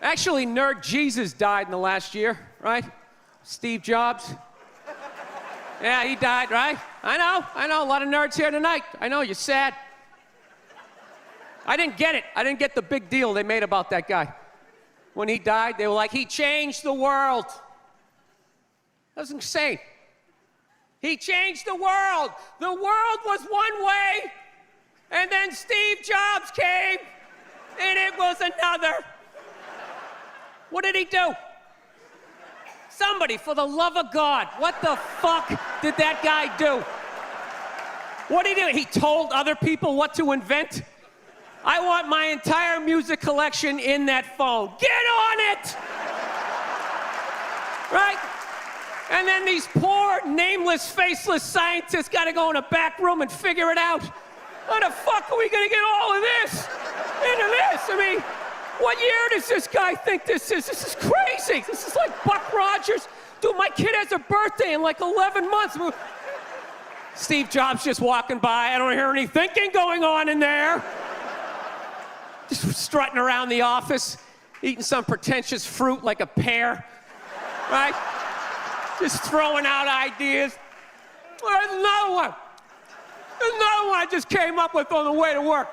Actually, Nerd Jesus died in the last year, right? Steve Jobs. Yeah, he died, right? I know, a lot of nerds here tonight. I know, you're sad. I didn't get it. I didn't get the big deal they made about that guy. When he died, they were like, he changed the world. That was insane. He changed the world. The world was one way, and then Steve Jobs came, and it was another. What did he do? Somebody, for the love of God, what the fuck did that guy do? What did he do? He told other people what to invent? I want my entire music collection in that phone. Get on it! Right? And then these poor, nameless, faceless scientists gotta go in a back room and figure it out. How the fuck are we gonna get all of this into this? I mean, what year does this guy think this is? This is crazy. This is like Buck Rogers. Dude, my kid has a birthday in like 11 months. Steve Jobs just walking by. I don't hear any thinking going on in there. Just strutting around the office, eating some pretentious fruit like a pear, right? Just throwing out ideas. Well, there's another one. There's another one I just came up with on the way to work.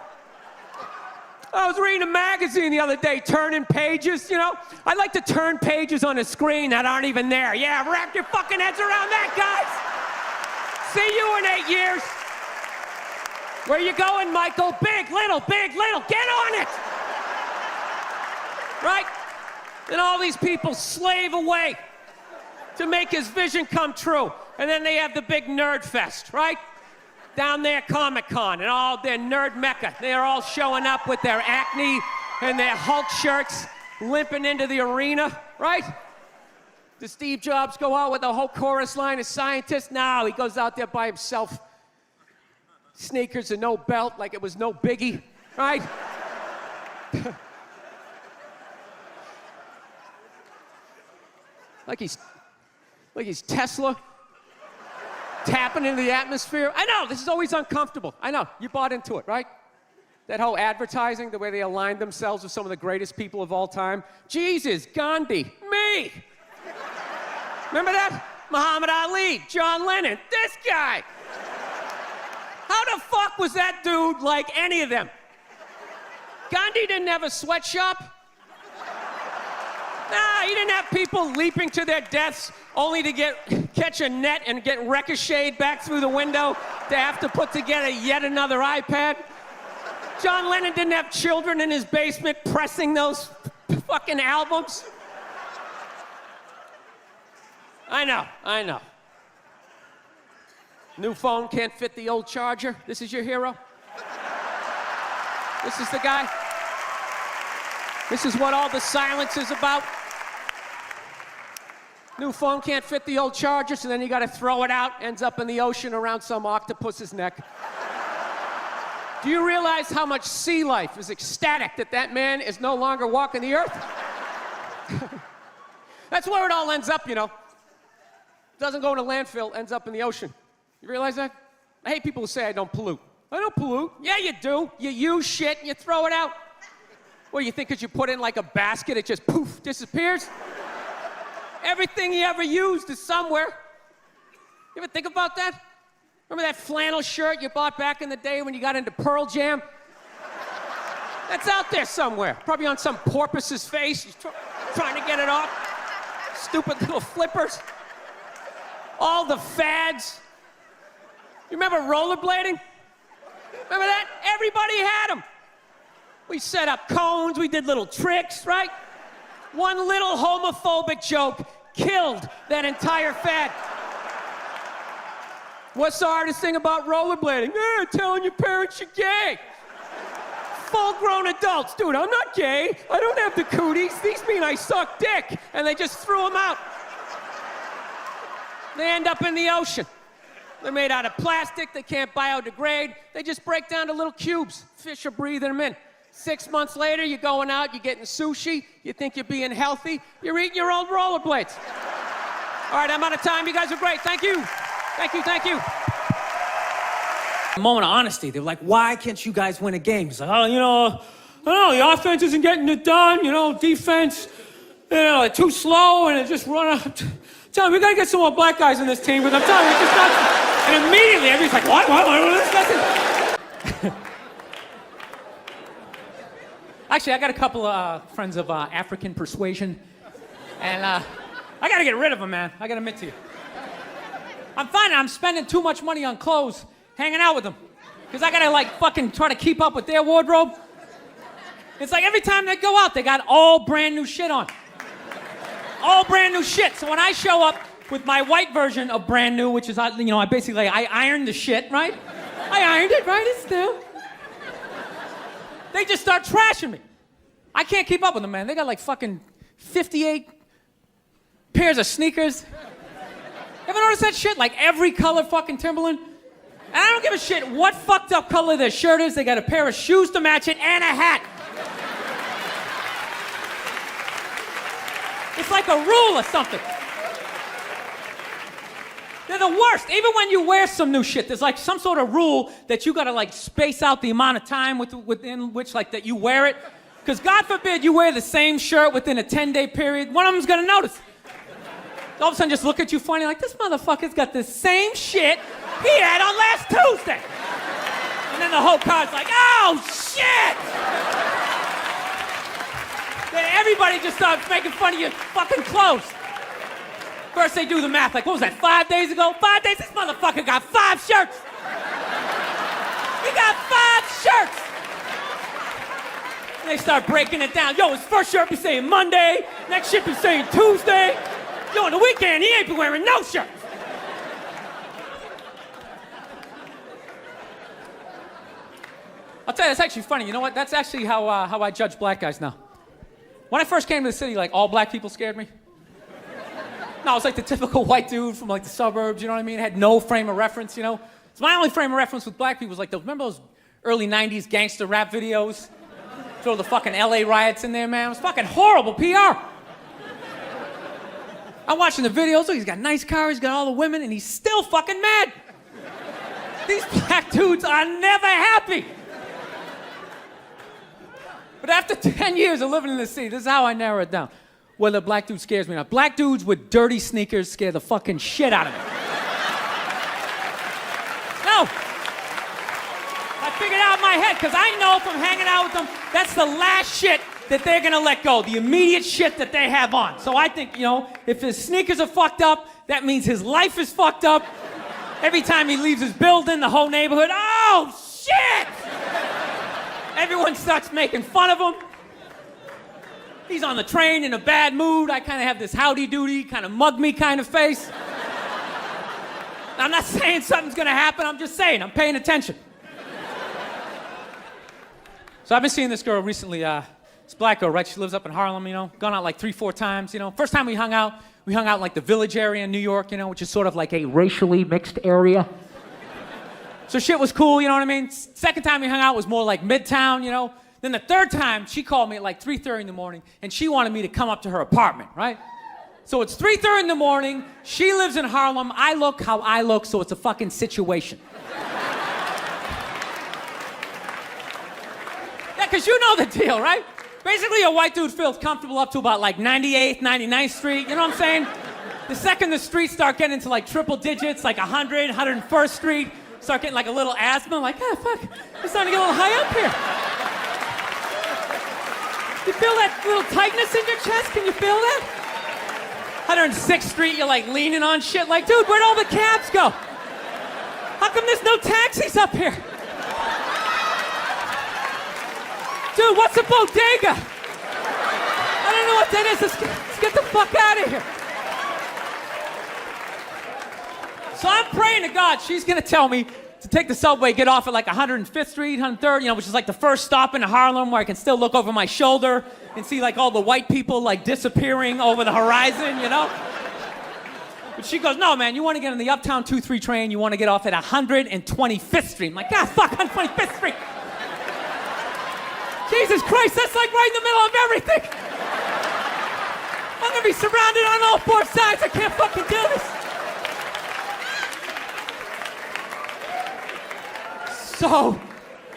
I was reading a magazine the other day, turning pages, you know? I like to turn pages on a screen that aren't even there. Yeah, wrap your fucking heads around that, guys. See you in 8 years. Where you going, Michael? Big, little, get on it! Right? And all these people slave away to make his vision come true. And then they have the big nerd fest, right? Down there, Comic-Con, and all their nerd mecca. They're all showing up with their Acne and their Hulk shirts, limping into the arena, right? Does Steve Jobs go out with a whole chorus line of scientists? No, he goes out there by himself. Sneakers and no belt, like it was no biggie, right? like he's Tesla, tapping into the atmosphere. I know, this is always uncomfortable. I know, you bought into it, right? That whole advertising, the way they aligned themselves with some of the greatest people of all time. Jesus, Gandhi, me. Remember that? Muhammad Ali, John Lennon, this guy. How the fuck was that dude like any of them? Gandhi didn't have a sweatshop. Nah, he didn't have people leaping to their deaths only to catch a net and get ricocheted back through the window to have to put together yet another iPad. John Lennon didn't have children in his basement pressing those fucking albums. I know. New phone can't fit the old charger. This is your hero? This is the guy? This is what all the silence is about? New phone can't fit the old charger, so then you gotta throw it out, ends up in the ocean around some octopus's neck. Do you realize how much sea life is ecstatic that that man is no longer walking the earth? That's where it all ends up, you know. Doesn't go in a landfill, ends up in the ocean. You realize that? I hate people who say I don't pollute. I don't pollute. Yeah, you do. You use shit and you throw it out. Well, you think because you put it in like a basket, it just poof, disappears? Everything you ever used is somewhere. You ever think about that? Remember that flannel shirt you bought back in the day when you got into Pearl Jam? That's out there somewhere. Probably on some porpoise's face. He's trying to get it off. Stupid little flippers. All the fads. You remember rollerblading? Remember that? Everybody had them. We set up cones, we did little tricks, right? One little homophobic joke killed that entire fad. What's the hardest thing about rollerblading? Telling your parents you're gay. Full-grown adults. Dude, I'm not gay. I don't have the cooties. These mean I suck dick. And they just threw them out. They end up in the ocean. They're made out of plastic. They can't biodegrade. They just break down to little cubes. Fish are breathing them in. 6 months later, you're going out, you're getting sushi. You think you're being healthy. You're eating your own rollerblades. All right, I'm out of time. You guys are great. Thank you. Thank you. A moment of honesty. They were like, why can't you guys win a game? He's like, oh, you know, I don't know, the offense isn't getting it done, defense, they're too slow, and it just run out. Tell me, we gotta get some more black guys in this team, but I'm telling you, it's just not. And immediately, everybody's like, what? Actually, I got a couple of friends of African persuasion, and I gotta get rid of them, man. I gotta admit to you. I'm finding I'm spending too much money on clothes hanging out with them, because I gotta fucking try to keep up with their wardrobe. It's like every time they go out, they got all brand new shit on. All brand new shit. So when I show up with my white version of brand new, which is, I basically, I ironed the shit, right? I ironed it, right? It's new. They just start trashing me. I can't keep up with them, man. They got fucking 58 pairs of sneakers. Ever notice that shit? Every color fucking Timberland. And I don't give a shit what fucked up color their shirt is. They got a pair of shoes to match it and a hat. It's like a rule or something. They're the worst. Even when you wear some new shit, there's some sort of rule that you gotta space out the amount of time within which that you wear it. Because God forbid you wear the same shirt within a 10-day period, one of them's gonna notice. All of a sudden just look at you funny this motherfucker's got the same shit he had on last Tuesday. And then the whole car's like, oh shit! Then everybody just starts making fun of your fucking clothes. First they do the math, what was that, 5 days ago? 5 days? This motherfucker got 5 shirts! He got 5 shirts! And they start breaking it down. Yo, his first shirt be saying Monday, next shirt be saying Tuesday. Yo, on the weekend, he ain't been wearing no shirt. I'll tell you, that's actually funny. You know what? That's actually how I judge black guys now. When I first came to the city, all black people scared me. No, I was the typical white dude from the suburbs, you know what I mean? Had no frame of reference, So my only frame of reference with black people was remember those early 90s gangster rap videos? Throw the fucking LA riots in there, man. It was fucking horrible PR. I'm watching the videos, he's got a nice car, he's got all the women, and he's still fucking mad. These black dudes are never happy. But after 10 years of living in the city, this is how I narrow it down. Whether a black dude scares me or not. Black dudes with dirty sneakers scare the fucking shit out of me. No. I figured out in my head, because I know from hanging out with them, that's the last shit that they're gonna let go. The immediate shit that they have on. So I think, if his sneakers are fucked up, that means his life is fucked up. Every time he leaves his building, the whole neighborhood, oh, shit! Everyone starts making fun of him. He's on the train in a bad mood. I kind of have this howdy-doody, kind of mug me kind of face. I'm not saying something's gonna happen, I'm just saying, I'm paying attention. So I've been seeing this girl recently, this black girl, right? She lives up in Harlem, gone out 3-4 times, First time we hung out in the Village area in New York, which is sort of a racially mixed area. So shit was cool, you know what I mean? Second time we hung out was more Midtown, Then the third time, she called me at 3:30 in the morning, and she wanted me to come up to her apartment, right? So it's 3:30 in the morning, she lives in Harlem, I look how I look, so it's a fucking situation. Yeah, because you know the deal, right? Basically, a white dude feels comfortable up to about 98th, 99th Street, you know what I'm saying? The second the streets start getting into triple digits, 100, 101st Street, start getting a little asthma, fuck, it's starting to get a little high up here. You feel that little tightness in your chest? Can you feel that? 106th Street, you're leaning on shit dude, where'd all the cabs go? How come there's no taxis up here? Dude, what's a bodega? I don't know what that is. Let's get the fuck out of here. So I'm praying to God she's gonna tell me to take the subway, get off at 105th Street, 103rd, which is the first stop in Harlem where I can still look over my shoulder and see all the white people disappearing over the horizon, But she goes, no man, you wanna get on the Uptown 2-3 train, you wanna get off at 125th Street. I'm like, God, fuck, 125th Street. Jesus Christ, that's right in the middle of everything. I'm gonna be surrounded on all 4 sides, I can't fucking do this. So,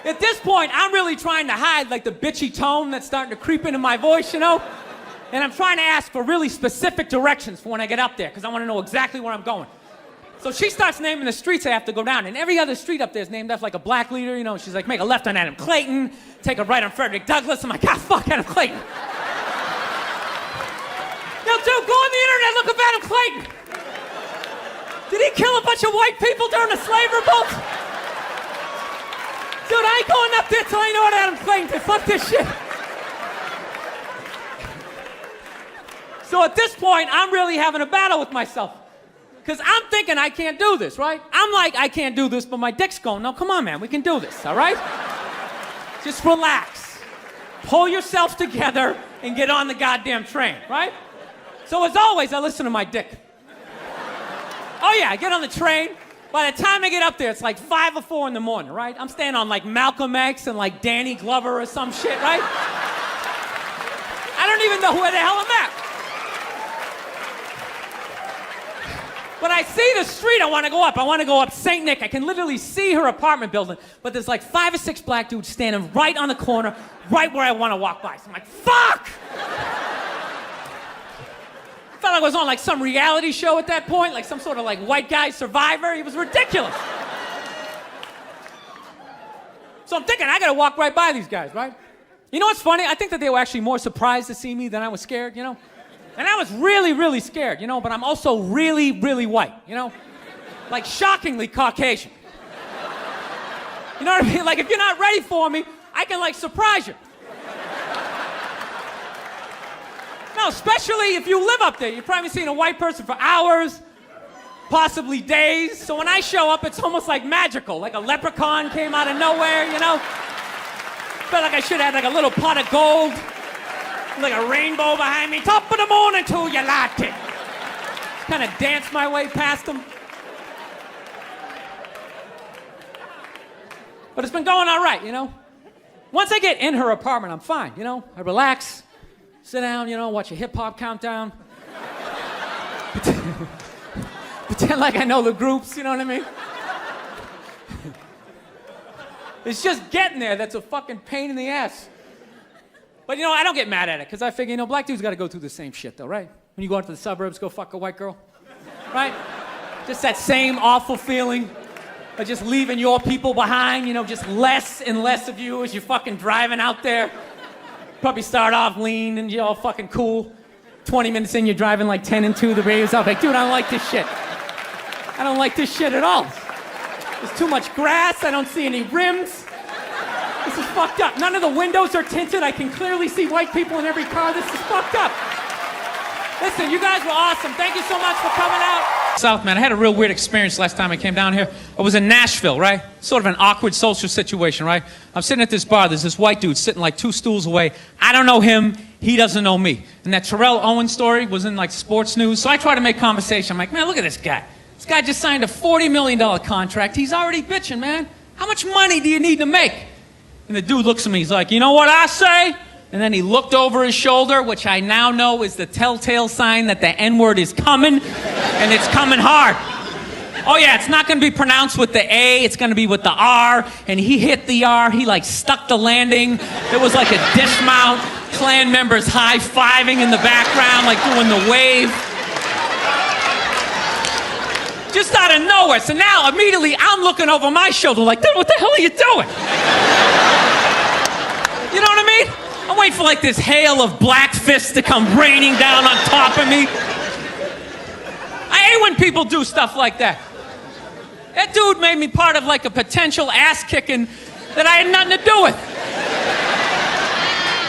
At this point, I'm really trying to hide like the bitchy tone that's starting to creep into my voice, you know? And I'm trying to ask for really specific directions for when I get up there, because I want to know exactly where I'm going. So she starts naming the streets I have to go down, and every other street up there is named after like a black leader, you know? She's like, make a left on Adam Clayton, take a right on Frederick Douglass. I'm like, ah, fuck Adam Clayton. Yo, dude, go on the internet, look up Adam Clayton. Did he kill a bunch of white people during the slave revolt? Dude, I ain't going up there till I know what Adam Clayton did. Fuck this shit. So at this point, I'm really having a battle with myself. Because I'm thinking I can't do this, right? I'm like, I can't do this, but my dick's going, no, come on, man, we can do this, all right? Just relax. Pull yourself together and get on the goddamn train, right? So as always, I listen to my dick. Oh yeah, I get on the train. By the time I get up there, it's like 5 or 4 in the morning, right? I'm staying on like Malcolm X and like Danny Glover or some shit, right? I don't even know where the hell I'm at. When I see the street I want to go up, I want to go up St. Nick. I can literally see her apartment building, but there's like 5 or 6 black dudes standing right on the corner, right where I want to walk by. So I'm like, fuck! Felt like I was on like some reality show at that point, like some sort of like white guy survivor. It was ridiculous. So I'm thinking, I gotta walk right by these guys, right? You know what's funny? I think that they were actually more surprised to see me than I was scared, you know? And I was really, really scared, you know, but I'm also really, really white, you know? Like shockingly Caucasian. You know what I mean? Like if you're not ready for me, I can like surprise you. No, especially if you live up there. You've probably seen a white person for hours, possibly days. So when I show up, it's almost like magical. Like a leprechaun came out of nowhere, you know? Felt like I should have had like a little pot of gold, like a rainbow behind me. Top of the morning to you, latte. Kind of dance my way past them. But it's been going all right, you know? Once I get in her apartment, I'm fine, you know? I relax. Sit down, you know, watch a hip-hop countdown. Pretend like I know the groups, you know what I mean? It's just getting there that's a fucking pain in the ass. But, you know, I don't get mad at it, because I figure, you know, black dudes got to go through the same shit, though, right? When you go out to the suburbs, go fuck a white girl, right? Just that same awful feeling of just leaving your people behind, you know, just less and less of you as you're fucking driving out there. Probably start off lean and you're all fucking cool. 20 minutes in, you're driving like 10 and 2, the radio's off. Like, dude, I don't like this shit. I don't like this shit at all. There's too much grass, I don't see any rims. This is fucked up. None of the windows are tinted. I can clearly see white people in every car. This is fucked up. Listen, you guys were awesome. Thank you so much for coming out. South, man, I had a real weird experience last time I came down here. I was in Nashville, right? Sort of an awkward social situation, right? I'm sitting at this bar. There's this white dude sitting like 2 stools away. I don't know him. He doesn't know me. And that Terrell Owens story was in like sports news. So I try to make conversation. I'm like, man, look at this guy. This guy just signed a $40 million contract. He's already bitching, man. How much money do you need to make? And the dude looks at me. He's like, you know what I say? And then he looked over his shoulder, which I now know is the telltale sign that the N-word is coming, and it's coming hard. Oh yeah, it's not gonna be pronounced with the A, it's gonna be with the R, and he hit the R, he like stuck the landing. There was like a dismount, Klan members high-fiving in the background, like doing the wave. Just out of nowhere, so now immediately I'm looking over my shoulder like, dude, what the hell are you doing? You know what I mean? I'm waiting for like this hail of black fists to come raining down on top of me. I hate when people do stuff like that. That dude made me part of like a potential ass kicking that I had nothing to do with.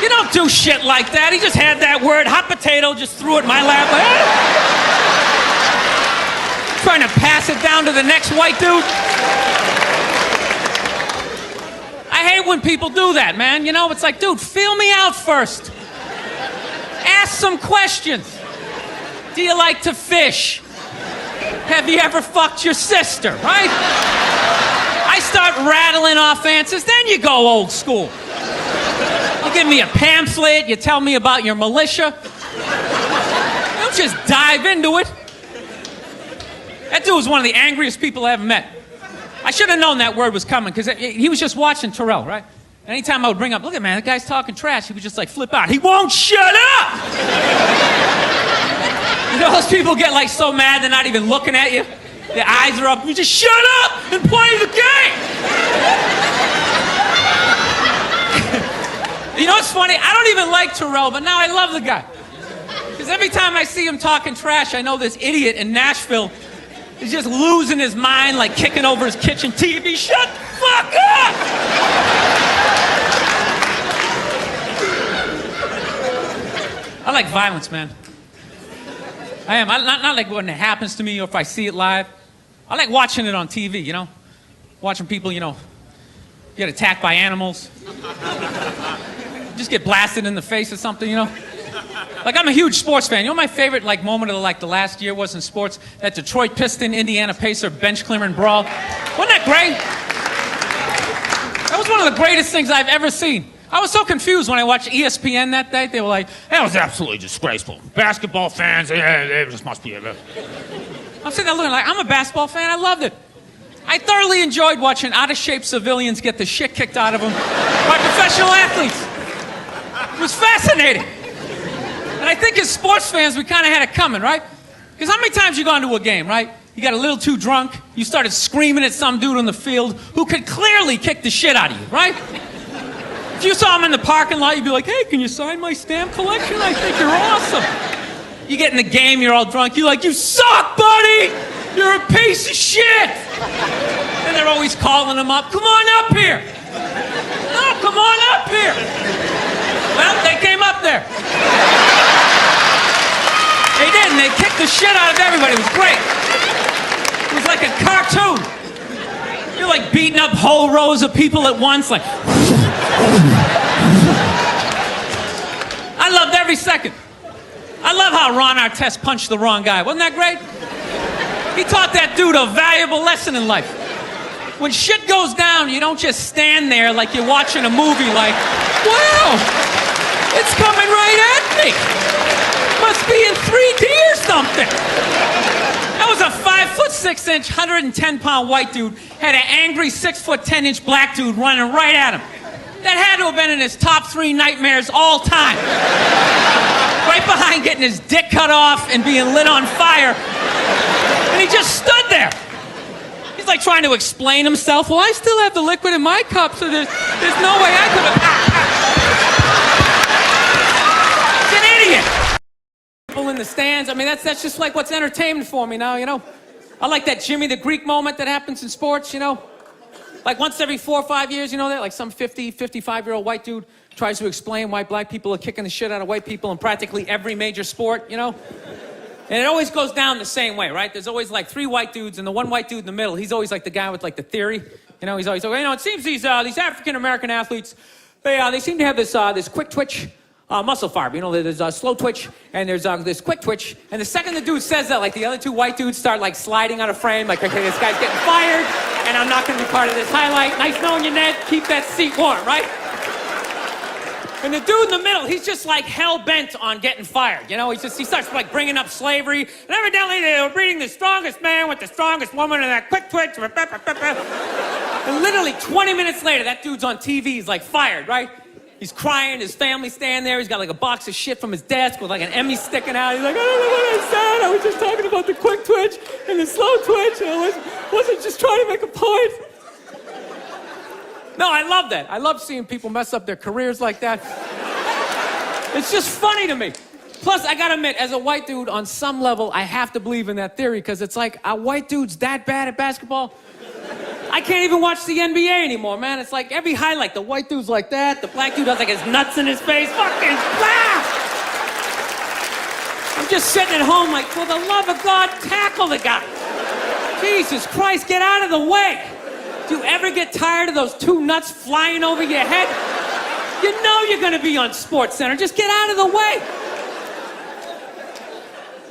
You don't do shit like that. He just had that word, hot potato, just threw it in my lap. Like, trying to pass it down to the next white dude. I hate when people do that, man. You know, it's like, dude, feel me out first. Ask some questions. Do you like to fish? Have you ever fucked your sister, right? I start rattling off answers, then you go old school. You give me a pamphlet, you tell me about your militia. You don't just dive into it. That dude was one of the angriest people I ever met. I should have known that word was coming because he was just watching Terrell, right? Anytime I would bring up, look at man, that guy's talking trash, he would just like flip out. He won't shut up! You know those people get like so mad they're not even looking at you? Their eyes are up. You just shut up and play the game! You know what's funny? I don't even like Terrell, but now I love the guy. Because every time I see him talking trash, I know this idiot in Nashville is just losing his mind, like kicking over his kitchen TV. Shut the fuck up! I like violence, man. I am. Not like when it happens to me or if I see it live. I like watching it on TV, you know? Watching people, you know, get attacked by animals. Just get blasted in the face or something, you know? Like, I'm a huge sports fan. You know my favorite, like, moment of, like, the last year was in sports? That Detroit Piston, Indiana Pacer bench clearing brawl. Wasn't that great? That was one of the greatest things I've ever seen. I was so confused when I watched ESPN that day. They were like, that was absolutely disgraceful. Basketball fans, they just must be... I'm sitting there looking like, I'm a basketball fan. I loved it. I thoroughly enjoyed watching out-of-shape civilians get the shit kicked out of them by professional athletes. It was fascinating. And I think as sports fans, we kind of had it coming, right? Because how many times you gone to a game, right? You got a little too drunk, you started screaming at some dude on the field who could clearly kick the shit out of you, right? If you saw him in the parking lot, you'd be like, hey, can you sign my stamp collection? I think you're awesome. You get in the game, you're all drunk, you're like, you suck, buddy! You're a piece of shit! And they're always calling him up, come on up here! No, come on up here! Well, they came up there. They did, and they kicked the shit out of everybody. It was great. It was like a cartoon. You're like beating up whole rows of people at once, like... I loved every second. I love how Ron Artest punched the wrong guy. Wasn't that great? He taught that dude a valuable lesson in life. When shit goes down, you don't just stand there like you're watching a movie like, wow, it's coming right at me. Must be in 3D or something. That was a 5'6", 110-pound white dude, had an angry 6'10" black dude running right at him. That had to have been in his top 3 nightmares all time. Right behind getting his dick cut off and being lit on fire. And he just stood there. He's like trying to explain himself. Well, I still have the liquid in my cup, so there's no way I could have... He's an idiot. People in the stands, I mean, that's just like what's entertainment for me now, you know? I like that Jimmy the Greek moment that happens in sports, you know? Like once every 4 or 5 years, you know that? Like some 50, 55-year-old white dude tries to explain why black people are kicking the shit out of white people in practically every major sport, you know? And it always goes down the same way, right? There's always like 3 white dudes, and the one white dude in the middle, he's always like the guy with like the theory. You know, he's always like, you know, it seems these African-American athletes, they seem to have this quick twitch muscle fiber. You know, there's a slow twitch, and there's this quick twitch. And the second the dude says that, like the other 2 white dudes start like sliding out of frame, like, okay, this guy's getting fired, and I'm not going to be part of this highlight. Nice knowing you, Ned. Keep that seat warm, right? And the dude in the middle, he's just like hell-bent on getting fired. You know, he starts like bringing up slavery. And evidently they were breeding the strongest man with the strongest woman and that quick twitch. And literally 20 minutes later, that dude's on TV. He's like fired, right? He's crying. His family's standing there. He's got like a box of shit from his desk with like an Emmy sticking out. He's like, I don't know what I said. I was just talking about the quick twitch and the slow twitch. And I wasn't just trying to make a point. No, I love that. I love seeing people mess up their careers like that. It's just funny to me. Plus, I gotta admit, as a white dude, on some level, I have to believe in that theory, because it's like, a white dude's that bad at basketball? I can't even watch the NBA anymore, man. It's like every highlight, the white dude's like that, the black dude has like his nuts in his face. Fucking blast! I'm just sitting at home like, for the love of God, tackle the guy. Jesus Christ, get out of the way. Do you ever get tired of those 2 nuts flying over your head? You know you're gonna be on SportsCenter. Just get out of the way.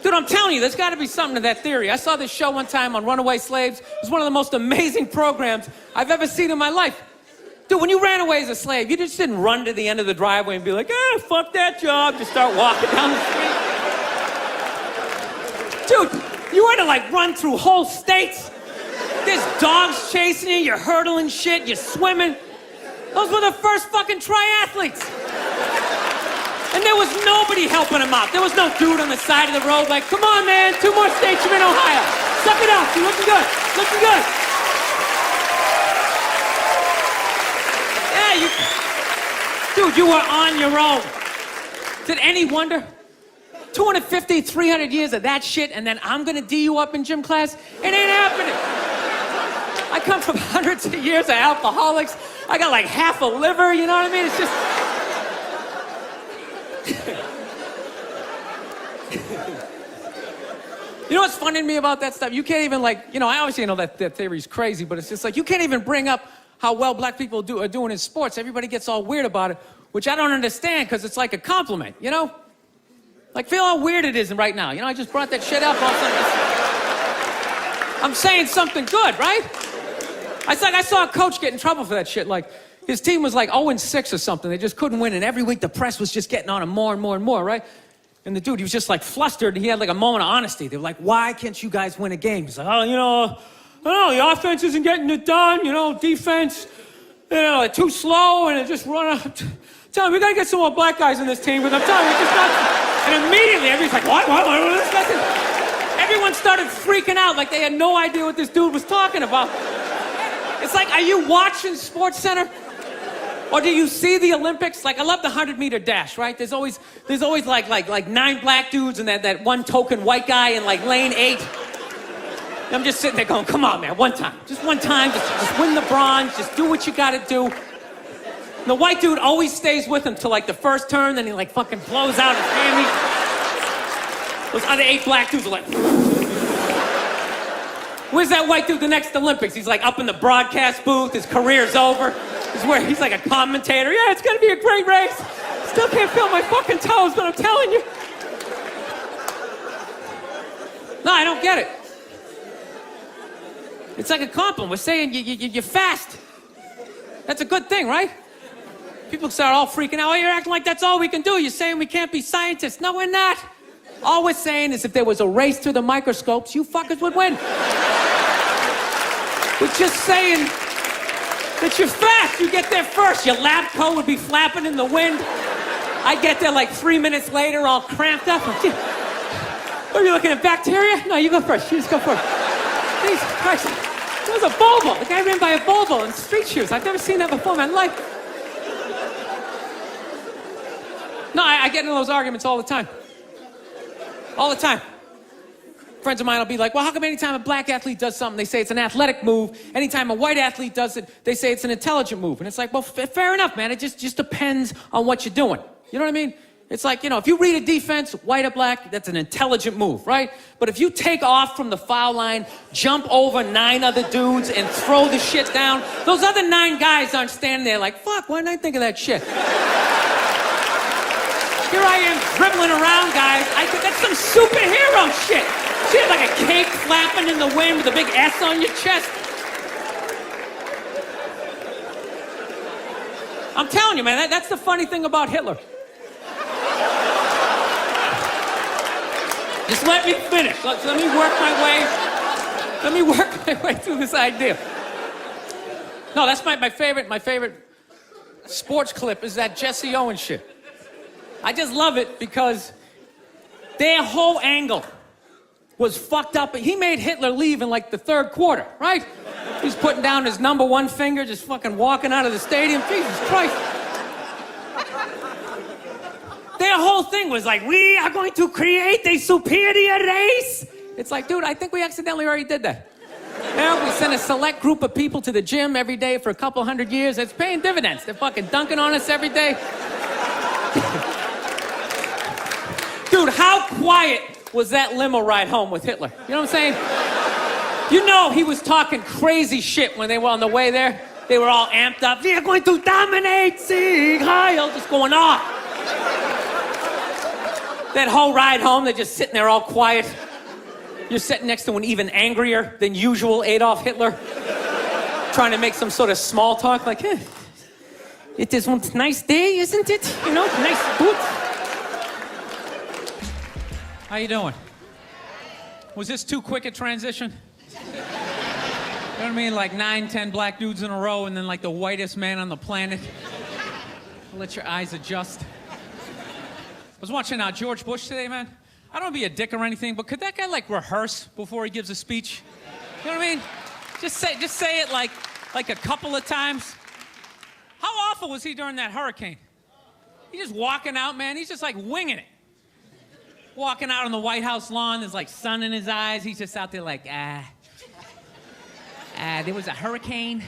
Dude, I'm telling you, there's gotta be something to that theory. I saw this show one time on runaway slaves. It was one of the most amazing programs I've ever seen in my life. Dude, when you ran away as a slave, you just didn't run to the end of the driveway and be like, fuck that job, just start walking down the street. Dude, you had to like run through whole states. There's dogs chasing you, you're hurdling shit, you're swimming. Those were the first fucking triathletes. And there was nobody helping them out. There was no dude on the side of the road like, come on, man, 2 more states, you're in Ohio. Suck it up, you're looking good, looking good. Yeah, dude, you were on your own. Is it any wonder? 250, 300 years of that shit, and then I'm gonna D you up in gym class? It ain't happening. I come from hundreds of years of alcoholics. I got like half a liver, you know what I mean? It's just... You know what's funny to me about that stuff? You can't even like, you know, I obviously know that theory's crazy, but it's just like, you can't even bring up how well black people are doing in sports. Everybody gets all weird about it, which I don't understand, because it's like a compliment, you know? Like, feel how weird it is right now. You know, I just brought that shit up. I'm saying something good, right? I saw a coach get in trouble for that shit. Like, his team was like 0-6 or something. They just couldn't win, and every week the press was just getting on him more and more and more, right? And the dude, he was just like flustered, and he had like a moment of honesty. They were like, why can't you guys win a game? He's like, oh, you know, I don't know, the offense isn't getting it done, you know, defense, you know, they're too slow, and it just run up. Tell him, we gotta get some more black guys on this team, but I'm telling you, it's just not. And immediately, everybody's like, what? Everyone started freaking out like they had no idea what this dude was talking about. It's like, are you watching SportsCenter? Or do you see the Olympics? Like, I love the 100-meter dash, right? There's always like 9 black dudes and that one token white guy in like lane 8. And I'm just sitting there going, come on, man, one time. Just one time, just win the bronze, just do what you gotta do. And the white dude always stays with him till like the first turn, then he like fucking blows out his hammy. Those other 8 black dudes are like, where's that white dude the next Olympics? He's like up in the broadcast booth, his career's over. He's like a commentator. Yeah, it's gonna be a great race. Still can't feel my fucking toes, but I'm telling you. No, I don't get it. It's like a compliment. We're saying you're fast. That's a good thing, right? People start all freaking out. Oh, you're acting like that's all we can do. You're saying we can't be scientists. No, we're not. All we're saying is if there was a race through the microscopes, you fuckers would win. We're just saying that you're fast. You get there first. Your lab coat would be flapping in the wind. I get there like 3 minutes later, all cramped up. What are you looking at, bacteria? No, you go first. You just go first. Jesus Christ. It was a Volvo. The guy ran by a Volvo in street shoes. I've never seen that before in my life. No, I get into those arguments all the time. All the time. Friends of mine will be like, well, how come anytime a black athlete does something, they say it's an athletic move. Anytime a white athlete does it, they say it's an intelligent move. And it's like, well, fair enough, man. It just depends on what you're doing. You know what I mean? It's like, you know, if you read a defense, white or black, that's an intelligent move, right? But if you take off from the foul line, jump over 9 other dudes, and throw the shit down, those other 9 guys aren't standing there like, fuck, why didn't I think of that shit? Here I am dribbling around, guys. That's some superhero shit. She had like a cake flapping in the wind with a big S on your chest. I'm telling you, man, that's the funny thing about Hitler. Just let me finish. Let me work my way through this idea. No, that's my favorite sports clip is that Jesse Owens shit. I just love it because their whole angle was fucked up. He made Hitler leave in like the 3rd quarter, right? He's putting down his number 1 finger, just fucking walking out of the stadium. Jesus Christ. Their whole thing was like, we are going to create a superior race. It's like, dude, I think we accidentally already did that. Yeah, we sent a select group of people to the gym every day for a couple hundred years. It's paying dividends. They're fucking dunking on us every day. Dude, how quiet was that limo ride home with Hitler? You know what I'm saying? You know he was talking crazy shit when they were on the way there. They were all amped up. We are going to dominate, Sieg Heil, just going off. That whole ride home, they're just sitting there all quiet. You're sitting next to an even angrier than usual Adolf Hitler, trying to make some sort of small talk, like, it is one nice day, isn't it? You know, nice boot. How you doing? Was this too quick a transition? what I mean? Like 9, 10 black dudes in a row and then like the whitest man on the planet. Let your eyes adjust. I was watching George Bush today, man. I don't want to be a dick or anything, but could that guy like rehearse before he gives a speech? You know what I mean? Just say it like a couple of times. How awful was he during that hurricane? He's just walking out, man. He's just like winging it. Walking out on the White House lawn, there's like sun in his eyes. He's just out there like, there was a hurricane.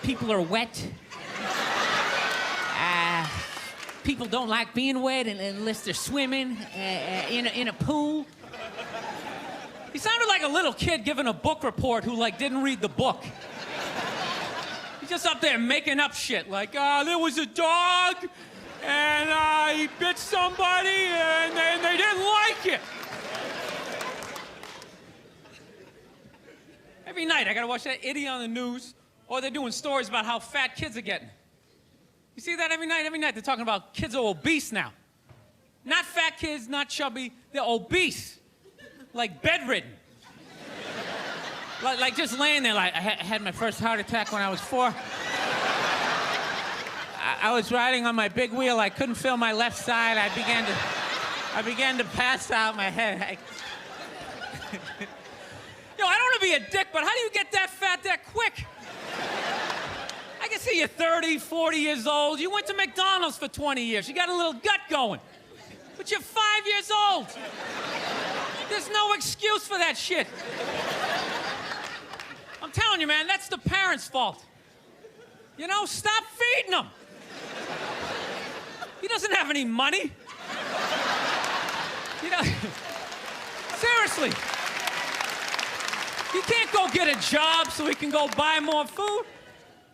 People are wet. People don't like being wet unless they're swimming in a pool. He sounded like a little kid giving a book report who like didn't read the book. He's just up there making up shit like, there was a dog and he bit somebody and they didn't like it. Every night I gotta watch that idiot on the news, or they're doing stories about how fat kids are getting. You see that every night? Every night they're talking about kids are obese now. Not fat kids, not chubby, they're obese. Like bedridden. like just laying there like, I had my first heart attack when I was 4. I was riding on my big wheel, I couldn't feel my left side, I began to pass out my head. Yo, I don't want to be a dick, but how do you get that fat that quick? I can see you're 30, 40 years old. You went to McDonald's for 20 years. You got a little gut going. But you're 5 years old. There's no excuse for that shit. I'm telling you, man, that's the parents' fault. You know, stop feeding him. He doesn't have any money. You know, seriously. He can't go get a job so he can go buy more food.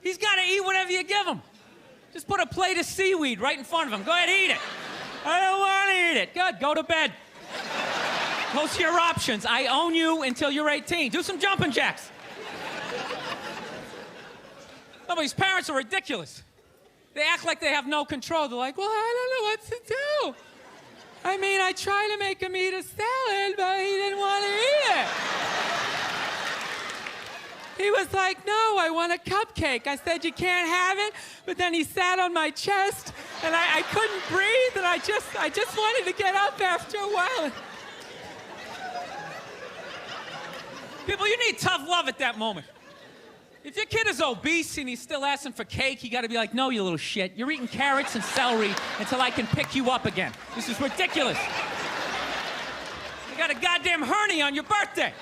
He's got to eat whatever you give him. Just put a plate of seaweed right in front of him. Go ahead, eat it. I don't want to eat it. Good, go to bed. Those are your options. I own you until you're 18. Do some jumping jacks. No, but these parents are ridiculous. They act like they have no control. They're like, well, I don't know what to do. I mean, I tried to make him eat a salad, but he didn't want to eat it. He was like, no, I want a cupcake. I said, you can't have it. But then he sat on my chest, and I couldn't breathe, and I just wanted to get up after a while. People, you need tough love at that moment. If your kid is obese and he's still asking for cake, you got to be like, no, you little shit. You're eating carrots and celery until I can pick you up again. This is ridiculous. You got a goddamn hernia on your birthday.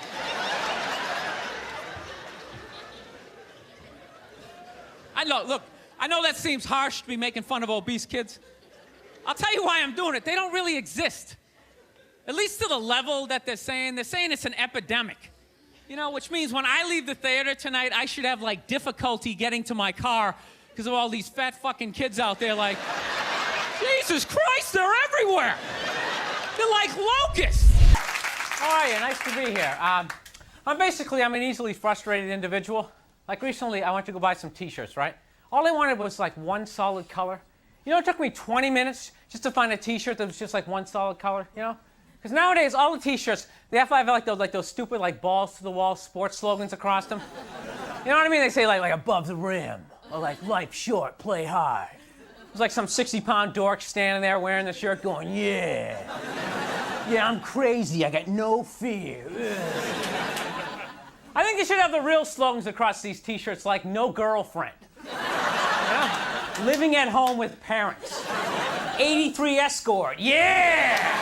I know that seems harsh to be making fun of obese kids. I'll tell you why I'm doing it. They don't really exist. At least to the level that they're saying it's an epidemic. You know, which means when I leave the theater tonight, I should have, like, difficulty getting to my car because of all these fat fucking kids out there like, Jesus Christ, they're everywhere. They're like locusts. How are you? Nice to be here. I'm an easily frustrated individual. Like recently, I went to go buy some t-shirts, right? All I wanted was like one solid color. You know, it took me 20 minutes just to find a t-shirt that was just like one solid color, you know? Because nowadays, all the t-shirts, they have to have like those stupid like balls to the wall sports slogans across them. You know what I mean? They say like above the rim, or like life short, play hard. There's like some 60-pound dork standing there wearing the shirt going, yeah. Yeah, I'm crazy, I got no fear. I think they should have the real slogans across these t-shirts like no girlfriend. You know? Living at home with parents. 83 escort, yeah!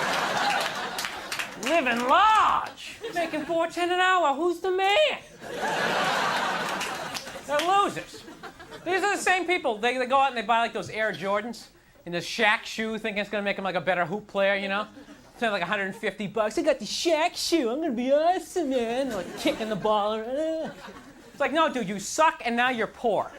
Living large. Making $4.10 an hour, who's the man? They're losers. These are the same people. They go out and they buy like those Air Jordans in the Shaq shoe, thinking it's gonna make them like a better hoop player, you know? Spend like $150. I got the Shaq shoe. I'm gonna be awesome, man. They're like kicking the ball. It's like, no, dude, you suck, and now you're poor. Right?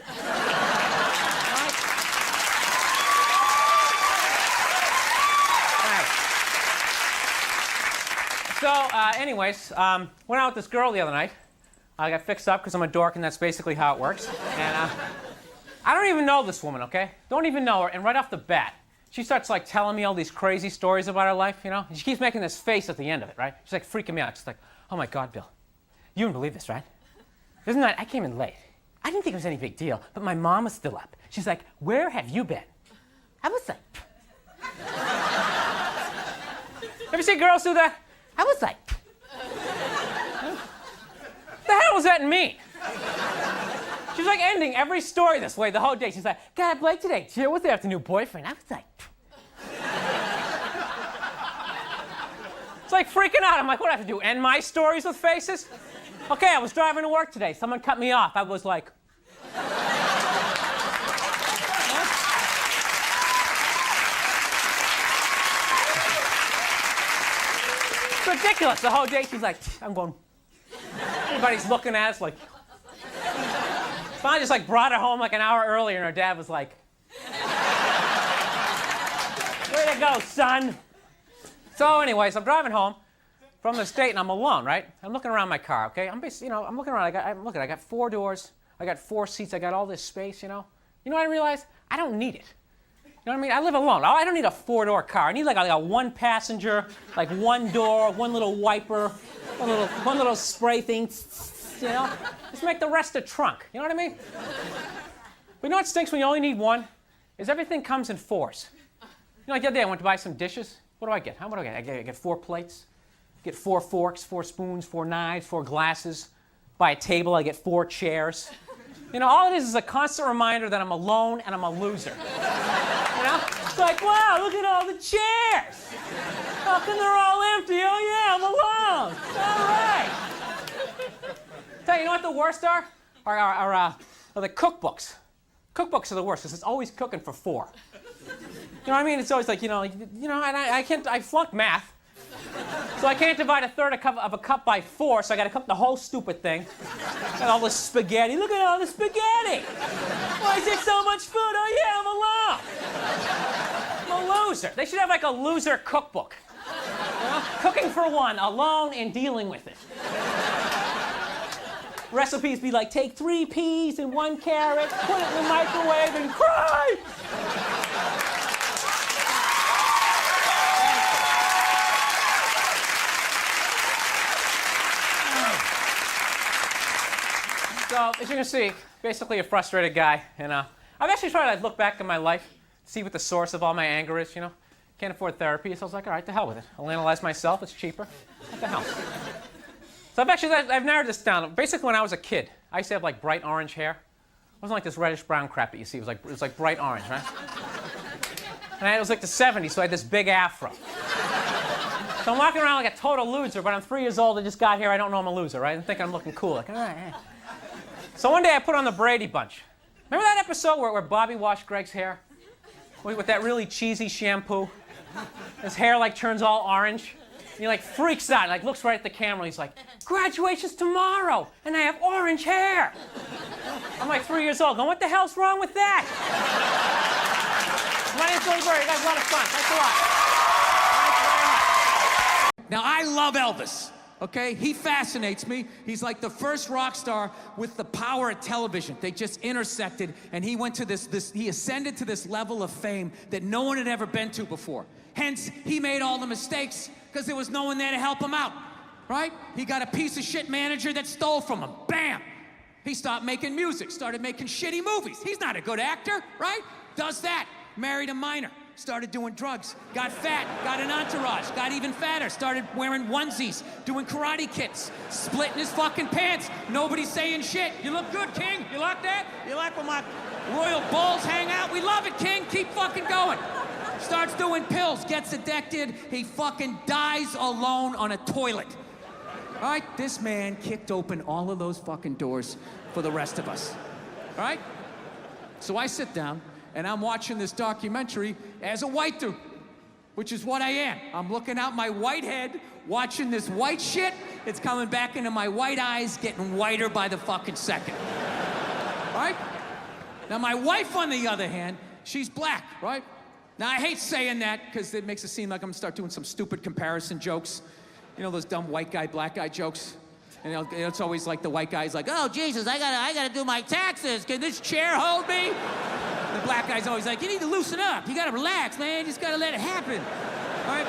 So, anyways, went out with this girl the other night. I got fixed up because I'm a dork, and that's basically how it works. And I don't even know this woman, okay? Don't even know her. And right off the bat, she starts like telling me all these crazy stories about her life, you know? And she keeps making this face at the end of it, right? She's like freaking me out. She's like, oh my God, Bill, You wouldn't believe this, right? Isn't that, I came in late. I didn't think it was any big deal, but my mom was still up. She's like, where have you been? I was like, ever see girls do that? I was like, the hell was that mean? She's like ending every story this way the whole day. She's like, God, Blake today, chill with her new boyfriend. I was like, it's like freaking out. I'm like, what do I have to do, end my stories with faces? Okay, I was driving to work today. Someone cut me off. I was like, it's ridiculous. The whole day she's like, I'm going, everybody's looking at us like, finally just like brought her home like an hour earlier and her dad was like, way to go, son. So anyways, I'm driving home from the state and I'm alone, right? I'm looking around my car, okay? I'm looking around, I got 4 doors, I got 4 seats, I got all this space, you know? You know what I realized? I don't need it. You know what I mean? I live alone. I don't need a 4-door car. I need like a 1 passenger, like 1 door, 1 little wiper, one little spray thing, you know? Just make the rest a trunk, you know what I mean? But you know what stinks when you only need 1? Is everything comes in 4s. You know, like the other day I went to buy some dishes. What do I get? What do I get? I get 4 plates. Get 4 forks, 4 spoons, 4 knives, 4 glasses. Buy a table, I get 4 chairs. You know, all it is a constant reminder that I'm alone and I'm a loser. You know? It's like, wow, look at all the chairs. How come they're all empty? Oh yeah, I'm alone. All right. Tell you know what the worst are? Are the cookbooks. Cookbooks are the worst because it's always cooking for 4. You know what I mean? It's always like, and I flunked math. So I can't divide a third of a cup by 4, so I got to cook the whole stupid thing. And all this spaghetti. Look at all the spaghetti. Why is there so much food? Oh yeah, I'm alone. I'm a loser. They should have like a loser cookbook. You know? Cooking for 1, alone and dealing with it. Recipes be like, take 3 peas and 1 carrot, put it in the microwave and cry. So, as you can see, basically a frustrated guy, and I've actually tried to look back in my life, see what the source of all my anger is, you know. Can't afford therapy, so I was like, all right, to hell with it. I'll analyze myself, it's cheaper. What the hell? So I've narrowed this down. Basically, when I was a kid, I used to have like bright orange hair. It wasn't like this reddish-brown crap that you see. It was like bright orange, right? And it was like the 70s, so I had this big afro. So I'm walking around like a total loser, but I'm 3 years old, I just got here, I don't know I'm a loser, right? I'm thinking I'm looking cool, like, all right, yeah. So one day I put on the Brady Bunch. Remember that episode where Bobby washed Greg's hair? With that really cheesy shampoo? His hair like turns all orange. And he like freaks out, like looks right at the camera. He's like, graduation's tomorrow, and I have orange hair. I'm like 3 years old, going, what the hell's wrong with that? My name's Burr. You guys have a lot of fun. Thanks a lot. Now, I love Elvis, okay? He fascinates me. He's like the first rock star with the power of television. They just intersected, and he went to he ascended to this level of fame that no one had ever been to before. Hence, he made all the mistakes because there was no one there to help him out, right? He got a piece of shit manager that stole from him. Bam! He stopped making music, started making shitty movies. He's not a good actor, right? Does that. Married a minor. Started doing drugs, got fat, got an entourage, got even fatter, started wearing onesies, doing karate kicks, splitting his fucking pants. Nobody's saying shit. You look good, King. You like that? You like when my royal bulls hang out? We love it, King. Keep fucking going. Starts doing pills, gets addicted. He fucking dies alone on a toilet. All right? This man kicked open all of those fucking doors for the rest of us. All right? So I sit down, and I'm watching this documentary as a white dude, which is what I am. I'm looking out my white head, watching this white shit. It's coming back into my white eyes, getting whiter by the fucking second. All right? Now, my wife, on the other hand, she's black, right? Now, I hate saying that because it makes it seem like I'm gonna start doing some stupid comparison jokes. You know, those dumb white guy, black guy jokes? And it's always like the white guy's like, oh, Jesus, I gotta do my taxes. Can this chair hold me? The black guy's always like, you need to loosen up. You gotta relax, man. You just gotta let it happen. All right?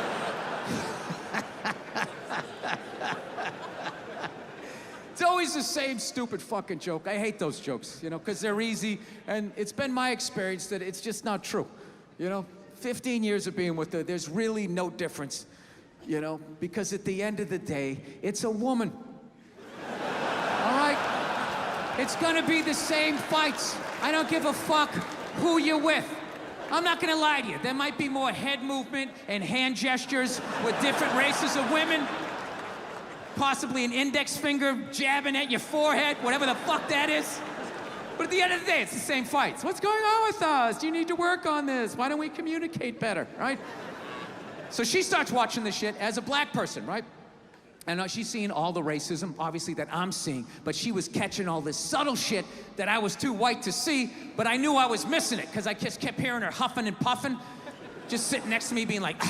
It's always the same stupid fucking joke. I hate those jokes, you know, because they're easy, and it's been my experience that it's just not true, you know? 15 years of being with her, there's really no difference, you know, because at the end of the day, it's a woman. All right? It's gonna be the same fights. I don't give a fuck who you're with. I'm not gonna lie to you. There might be more head movement and hand gestures with different races of women. Possibly an index finger jabbing at your forehead, whatever the fuck that is. But at the end of the day, it's the same fights. What's going on with us? Do you need to work on this? Why don't we communicate better, right? So she starts watching this shit as a black person, right? And she's seeing all the racism, obviously, that I'm seeing, but she was catching all this subtle shit that I was too white to see, but I knew I was missing it, because I just kept hearing her huffing and puffing, just sitting next to me being like,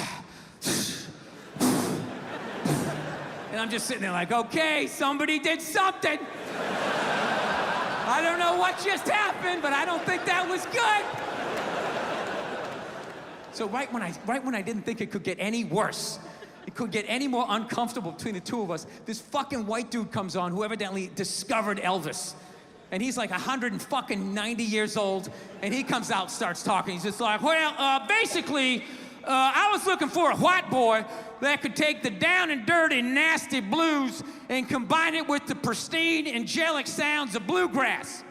and I'm just sitting there like, okay, somebody did something. I don't know what just happened, but I don't think that was good. So right when I didn't think it could get any worse, it could get any more uncomfortable between the two of us, this fucking white dude comes on who evidently discovered Elvis. And he's like 190 years old, and he comes out, starts talking. He's just like, well, basically, I was looking for a white boy that could take the down and dirty, nasty blues and combine it with the pristine, angelic sounds of bluegrass.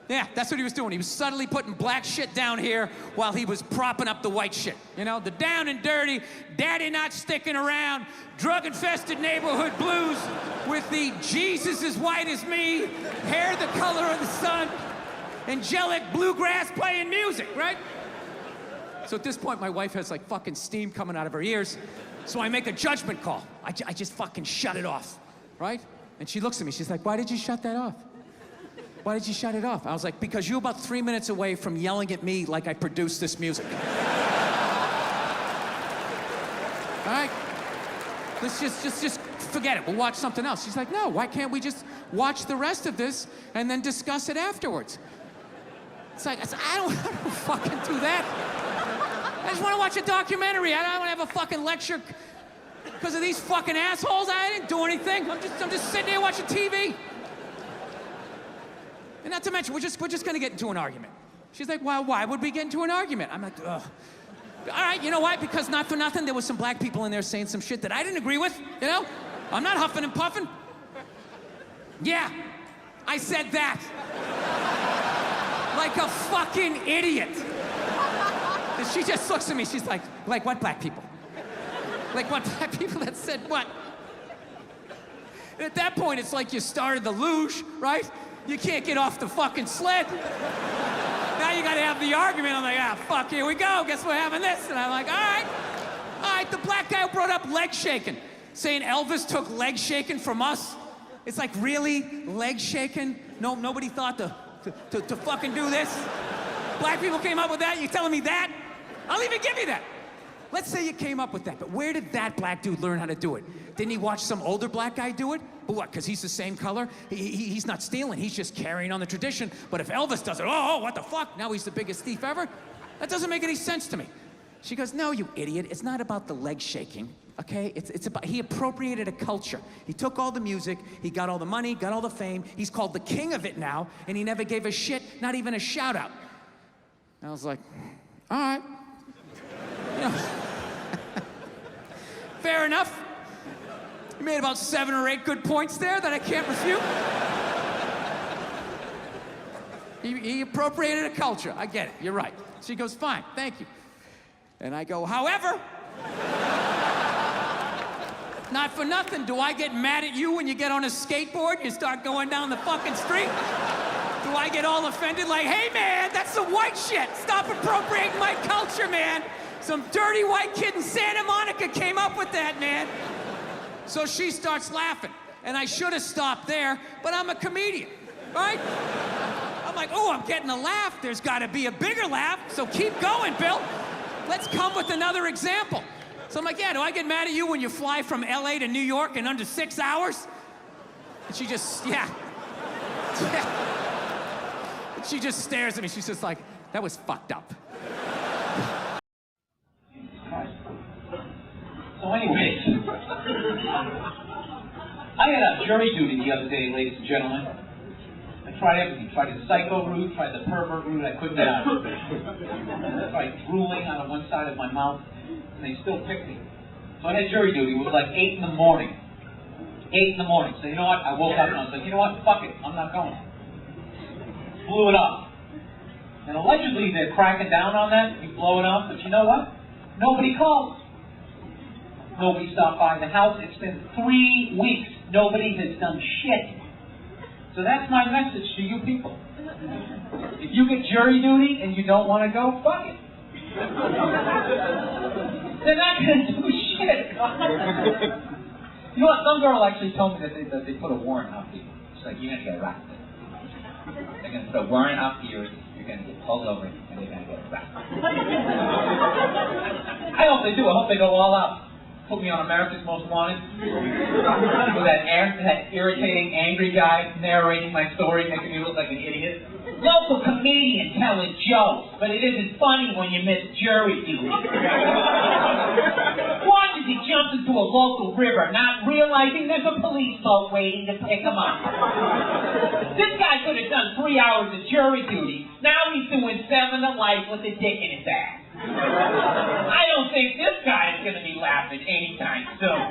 Yeah, that's what he was doing. He was subtly putting black shit down here while he was propping up the white shit. You know, the down and dirty, daddy not sticking around, drug-infested neighborhood blues with the Jesus as white as me, hair the color of the sun, angelic bluegrass playing music, right? So at this point, my wife has like fucking steam coming out of her ears. So I make a judgment call. I just fucking shut it off, right? And she looks at me, she's like, why did you shut that off? Why did you shut it off? I was like, because you're about 3 minutes away from yelling at me like I produced this music. All right? Let's just forget it. We'll watch something else. She's like, no, why can't we just watch the rest of this and then discuss it afterwards? It's like, I don't fucking do that. I just want to watch a documentary. I don't want to have a fucking lecture because of these fucking assholes. I didn't do anything. I'm just sitting there watching TV. And not to mention, we're just gonna get into an argument. She's like, well, why would we get into an argument? I'm like, ugh. All right, you know why? Because not for nothing, there was some black people in there saying some shit that I didn't agree with, you know? I'm not huffing and puffing. Yeah, I said that. Like a fucking idiot. And she just looks at me, she's like what black people? Like what black people that said what? And at that point, it's like you started the luge, right? You can't get off the fucking sled. Now you gotta have the argument. I'm like, ah, fuck, here we go. Guess we're having this. And I'm like, all right. The black guy brought up leg shaking, saying Elvis took leg shaking from us. It's like, really? Leg shaking? No, nobody thought to fucking do this? Black people came up with that? You telling me that? I'll even give you that. Let's say you came up with that, but where did that black dude learn how to do it? Didn't he watch some older black guy do it? But what, because he's the same color? He's not stealing, he's just carrying on the tradition. But if Elvis does it, oh, what the fuck? Now he's the biggest thief ever? That doesn't make any sense to me. She goes, no, you idiot, it's not about the leg shaking, okay? It's about, he appropriated a culture. He took all the music, he got all the money, got all the fame, he's called the king of it now, and he never gave a shit, not even a shout out. And I was like, all right. You know, fair enough. You made about 7 or 8 good points there that I can't refute. He appropriated a culture. I get it. You're right. She goes, fine, thank you. And I go, however, not for nothing, do I get mad at you when you get on a skateboard and you start going down the fucking street? Do I get all offended like, hey man, that's some white shit. Stop appropriating my culture, man. Some dirty white kid in Santa Monica came up with that, man. So she starts laughing. And I should have stopped there, but I'm a comedian, right? I'm like, oh, I'm getting a laugh. There's gotta be a bigger laugh, so keep going, Bill. Let's come with another example. So I'm like, yeah, do I get mad at you when you fly from LA to New York in under 6 hours? And she just, yeah. And she just stares at me. She's just like, that was fucked up. So anyways, I I had a jury duty the other day, ladies and gentlemen. I tried everything. Tried the psycho route, tried the pervert route. I couldn't get out of it. I tried drooling on one side of my mouth, and they still picked me. So I had jury duty. It was like 8 in the morning. 8 in the morning. So you know what? I woke up and I was like, you know what? Fuck it. I'm not going. Blew it up. And allegedly they're cracking down on that. You blow it up. But you know what? Nobody called. Nobody stopped by the house. It's been 3 weeks. Nobody has done shit. So that's my message to you people. If you get jury duty and you don't want to go, fuck it. They're not going to do shit. You know what? Some girl actually told me that they put a warrant out for you. She's like, you're going to get arrested. They're going to put a warrant out for you. You're going to get pulled over and they're going to get arrested. I hope they do. I hope they go all out. Put me on America's Most Wanted with that irritating, angry guy narrating my story, making me look like an idiot. Local comedian telling jokes, but it isn't funny when you miss jury duty. Why did he jump into a local river, not realizing there's a police boat waiting to pick him up? This guy could have done 3 hours of jury duty. Now he's doing 7 to life with a dick in his ass. I don't think this guy is going to be laughing anytime soon.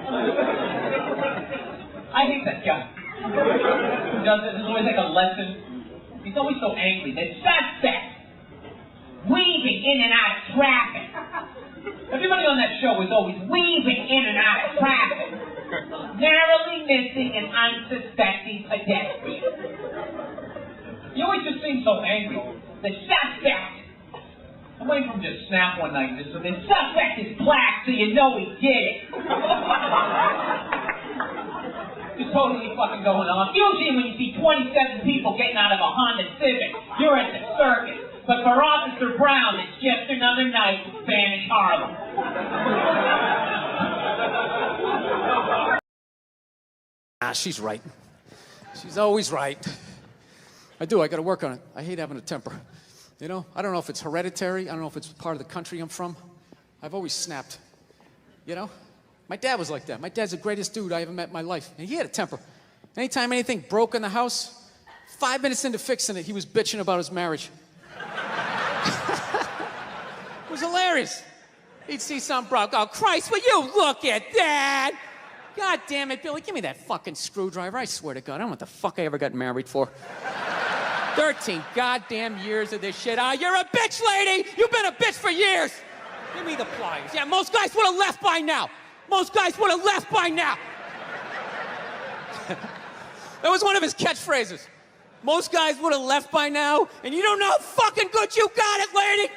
I hate that guy. He does it. There's always like a lesson. He's always so angry. The suspect weaving in and out of traffic. Everybody on that show is always weaving in and out of traffic, narrowly missing an unsuspecting pedestrian. You always just seem so angry. The suspect. I'm waiting for him to snap one night and just say, the suspect is black, so you know he did it. Just totally fucking going off. Usually when you see 27 people getting out of a Honda Civic, you're at the circus. But for Officer Brown, it's just another night in Spanish Harlem. She's right. She's always right. I got to work on it. I hate having a temper. You know, I don't know if it's hereditary. I don't know if it's part of the country I'm from. I've always snapped. You know? My dad was like that. My dad's the greatest dude I ever met in my life. And he had a temper. Anytime anything broke in the house, 5 minutes into fixing it, he was bitching about his marriage. It was hilarious. He'd see something broke. Oh, Christ, will you look at that? God damn it, Billy, give me that fucking screwdriver. I swear to God, I don't know what the fuck I ever got married for. 13 goddamn years of this shit. You're a bitch, lady! You've been a bitch for years! Give me the pliers. Yeah, most guys would have left by now. Most guys would have left by now. That was one of his catchphrases. Most guys would have left by now, and you don't know how fucking good you got it, lady!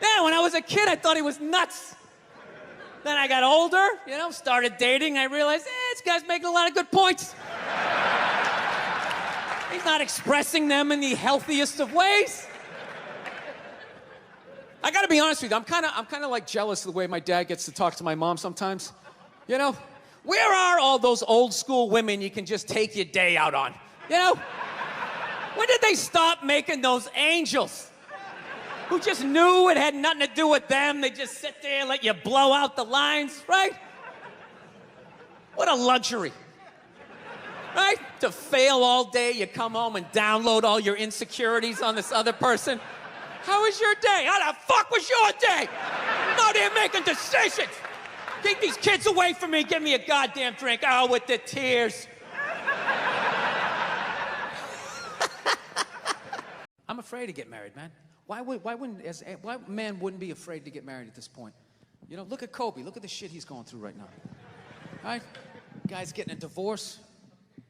Yeah, when I was a kid, I thought he was nuts. Then I got older, you know, started dating, I realized, this guy's making a lot of good points. He's not expressing them in the healthiest of ways. I gotta be honest with you, I'm kind of like jealous of the way my dad gets to talk to my mom sometimes. You know, where are all those old school women you can just take your day out on? You know? When did they stop making those angels? Who just knew it had nothing to do with them. They just sit there and let you blow out the lines, right? What a luxury. Right? To fail all day, you come home and download all your insecurities on this other person. How was your day? How the fuck was your day? Out here making decisions. Keep these kids away from me. Give me a goddamn drink. Oh, with the tears. I'm afraid to get married, man. Why man wouldn't be afraid to get married at this point? You know, look at Kobe. Look at the shit he's going through right now. All right? Guy's getting a divorce.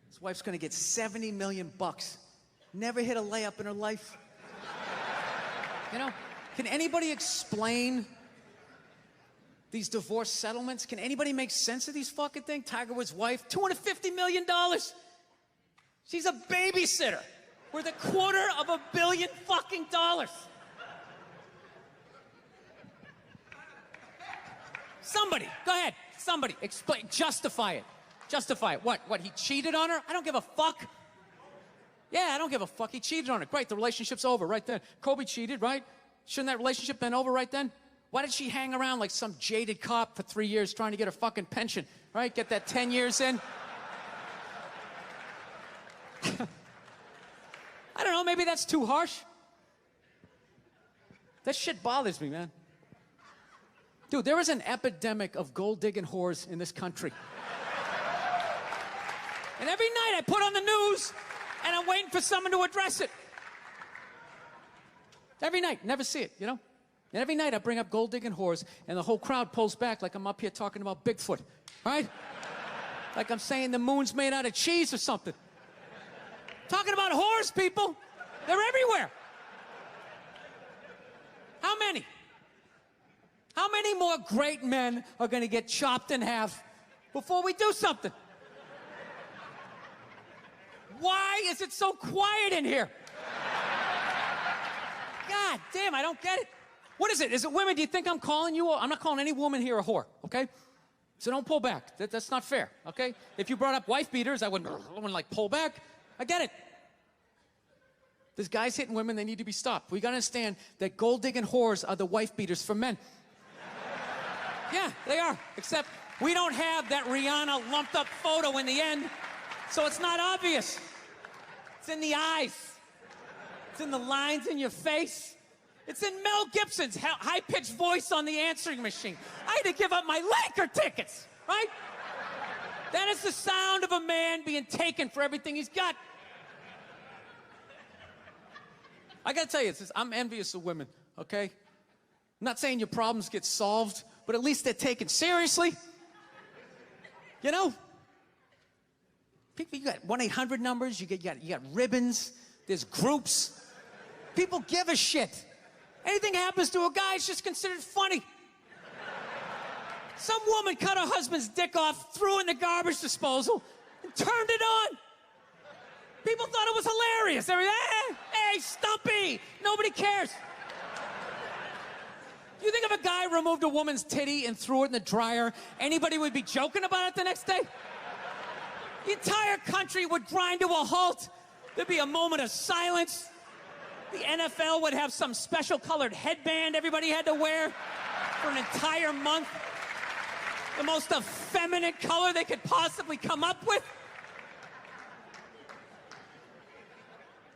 His wife's gonna get $70 million. Never hit a layup in her life. You know, can anybody explain these divorce settlements? Can anybody make sense of these fucking things? Tiger Woods' wife, $250 million. She's a babysitter worth $250 million fucking dollars. Somebody, go ahead. Somebody, explain, justify it. Justify it. What, he cheated on her? I don't give a fuck. Yeah, I don't give a fuck. He cheated on her. Great, the relationship's over right then. Kobe cheated, right? Shouldn't that relationship been over right then? Why did she hang around like some jaded cop for 3 years trying to get her fucking pension, right? Get that 10 years in? I don't know, maybe that's too harsh. That shit bothers me, man. Dude, there is an epidemic of gold-digging whores in this country. And every night I put on the news, and I'm waiting for someone to address it. Every night, never see it, you know? And every night I bring up gold-digging whores, and the whole crowd pulls back like I'm up here talking about Bigfoot, right? Like I'm saying the moon's made out of cheese or something. Talking about whores, people. They're everywhere. How many? How many more great men are going to get chopped in half before we do something? Why is it so quiet in here? God damn, I don't get it. What is it? Is it women? Do you think I'm calling you? I'm not calling any woman here a whore, okay? So don't pull back. That's not fair, okay? If you brought up wife beaters, I wouldn't like pull back. I get it. There's guys hitting women, they need to be stopped. We gotta understand that gold-digging whores are the wife beaters for men. Yeah, they are. Except we don't have that Rihanna lumped up photo in the end, so it's not obvious. It's in the eyes. It's in the lines in your face. It's in Mel Gibson's high-pitched voice on the answering machine. I had to give up my Laker tickets, right? That is the sound of a man being taken for everything he's got. I gotta tell you, I'm envious of women, okay? I'm not saying your problems get solved, but at least they're taken seriously. You know? People, you got 1-800 numbers, you got ribbons, there's groups. People give a shit. Anything happens to a guy, it's just considered funny. Some woman cut her husband's dick off, threw it in the garbage disposal, and turned it on. People thought it was hilarious. They were, hey, Stumpy. Nobody cares. You think if a guy removed a woman's titty and threw it in the dryer, anybody would be joking about it the next day? The entire country would grind to a halt. There'd be a moment of silence. The NFL would have some special colored headband everybody had to wear for an entire month. The most effeminate color they could possibly come up with.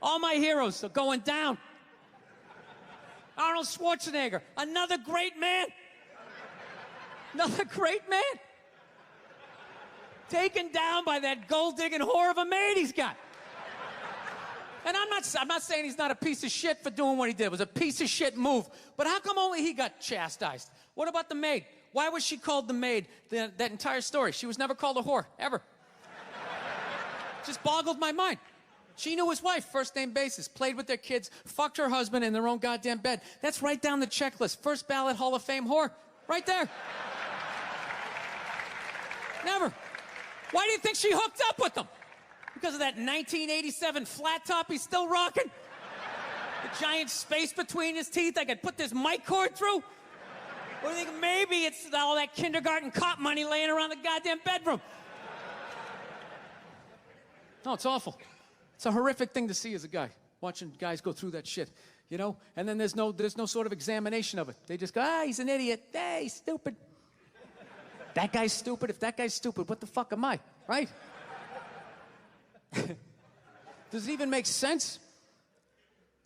All my heroes are going down. Arnold Schwarzenegger, another great man. Another great man. Taken down by that gold-digging whore of a maid he's got. And I'm not saying he's not a piece of shit for doing what he did. It was a piece of shit move. But how come only he got chastised? What about the maid? Why was she called the maid that entire story? She was never called a whore, ever. Just boggled my mind. She knew his wife, first name basis, played with their kids, fucked her husband in their own goddamn bed. That's right down the checklist. First ballot Hall of Fame whore. Right there. Never. Why do you think she hooked up with him? Because of that 1987 flat top he's still rocking? The giant space between his teeth I could put this mic cord through? Or do you think maybe it's all that kindergarten cop money laying around the goddamn bedroom? No, it's awful. It's a horrific thing to see as a guy, watching guys go through that shit, you know? And then there's no sort of examination of it. They just go, he's an idiot. Hey, he's stupid. That guy's stupid. If that guy's stupid, what the fuck am I, right? Does it even make sense?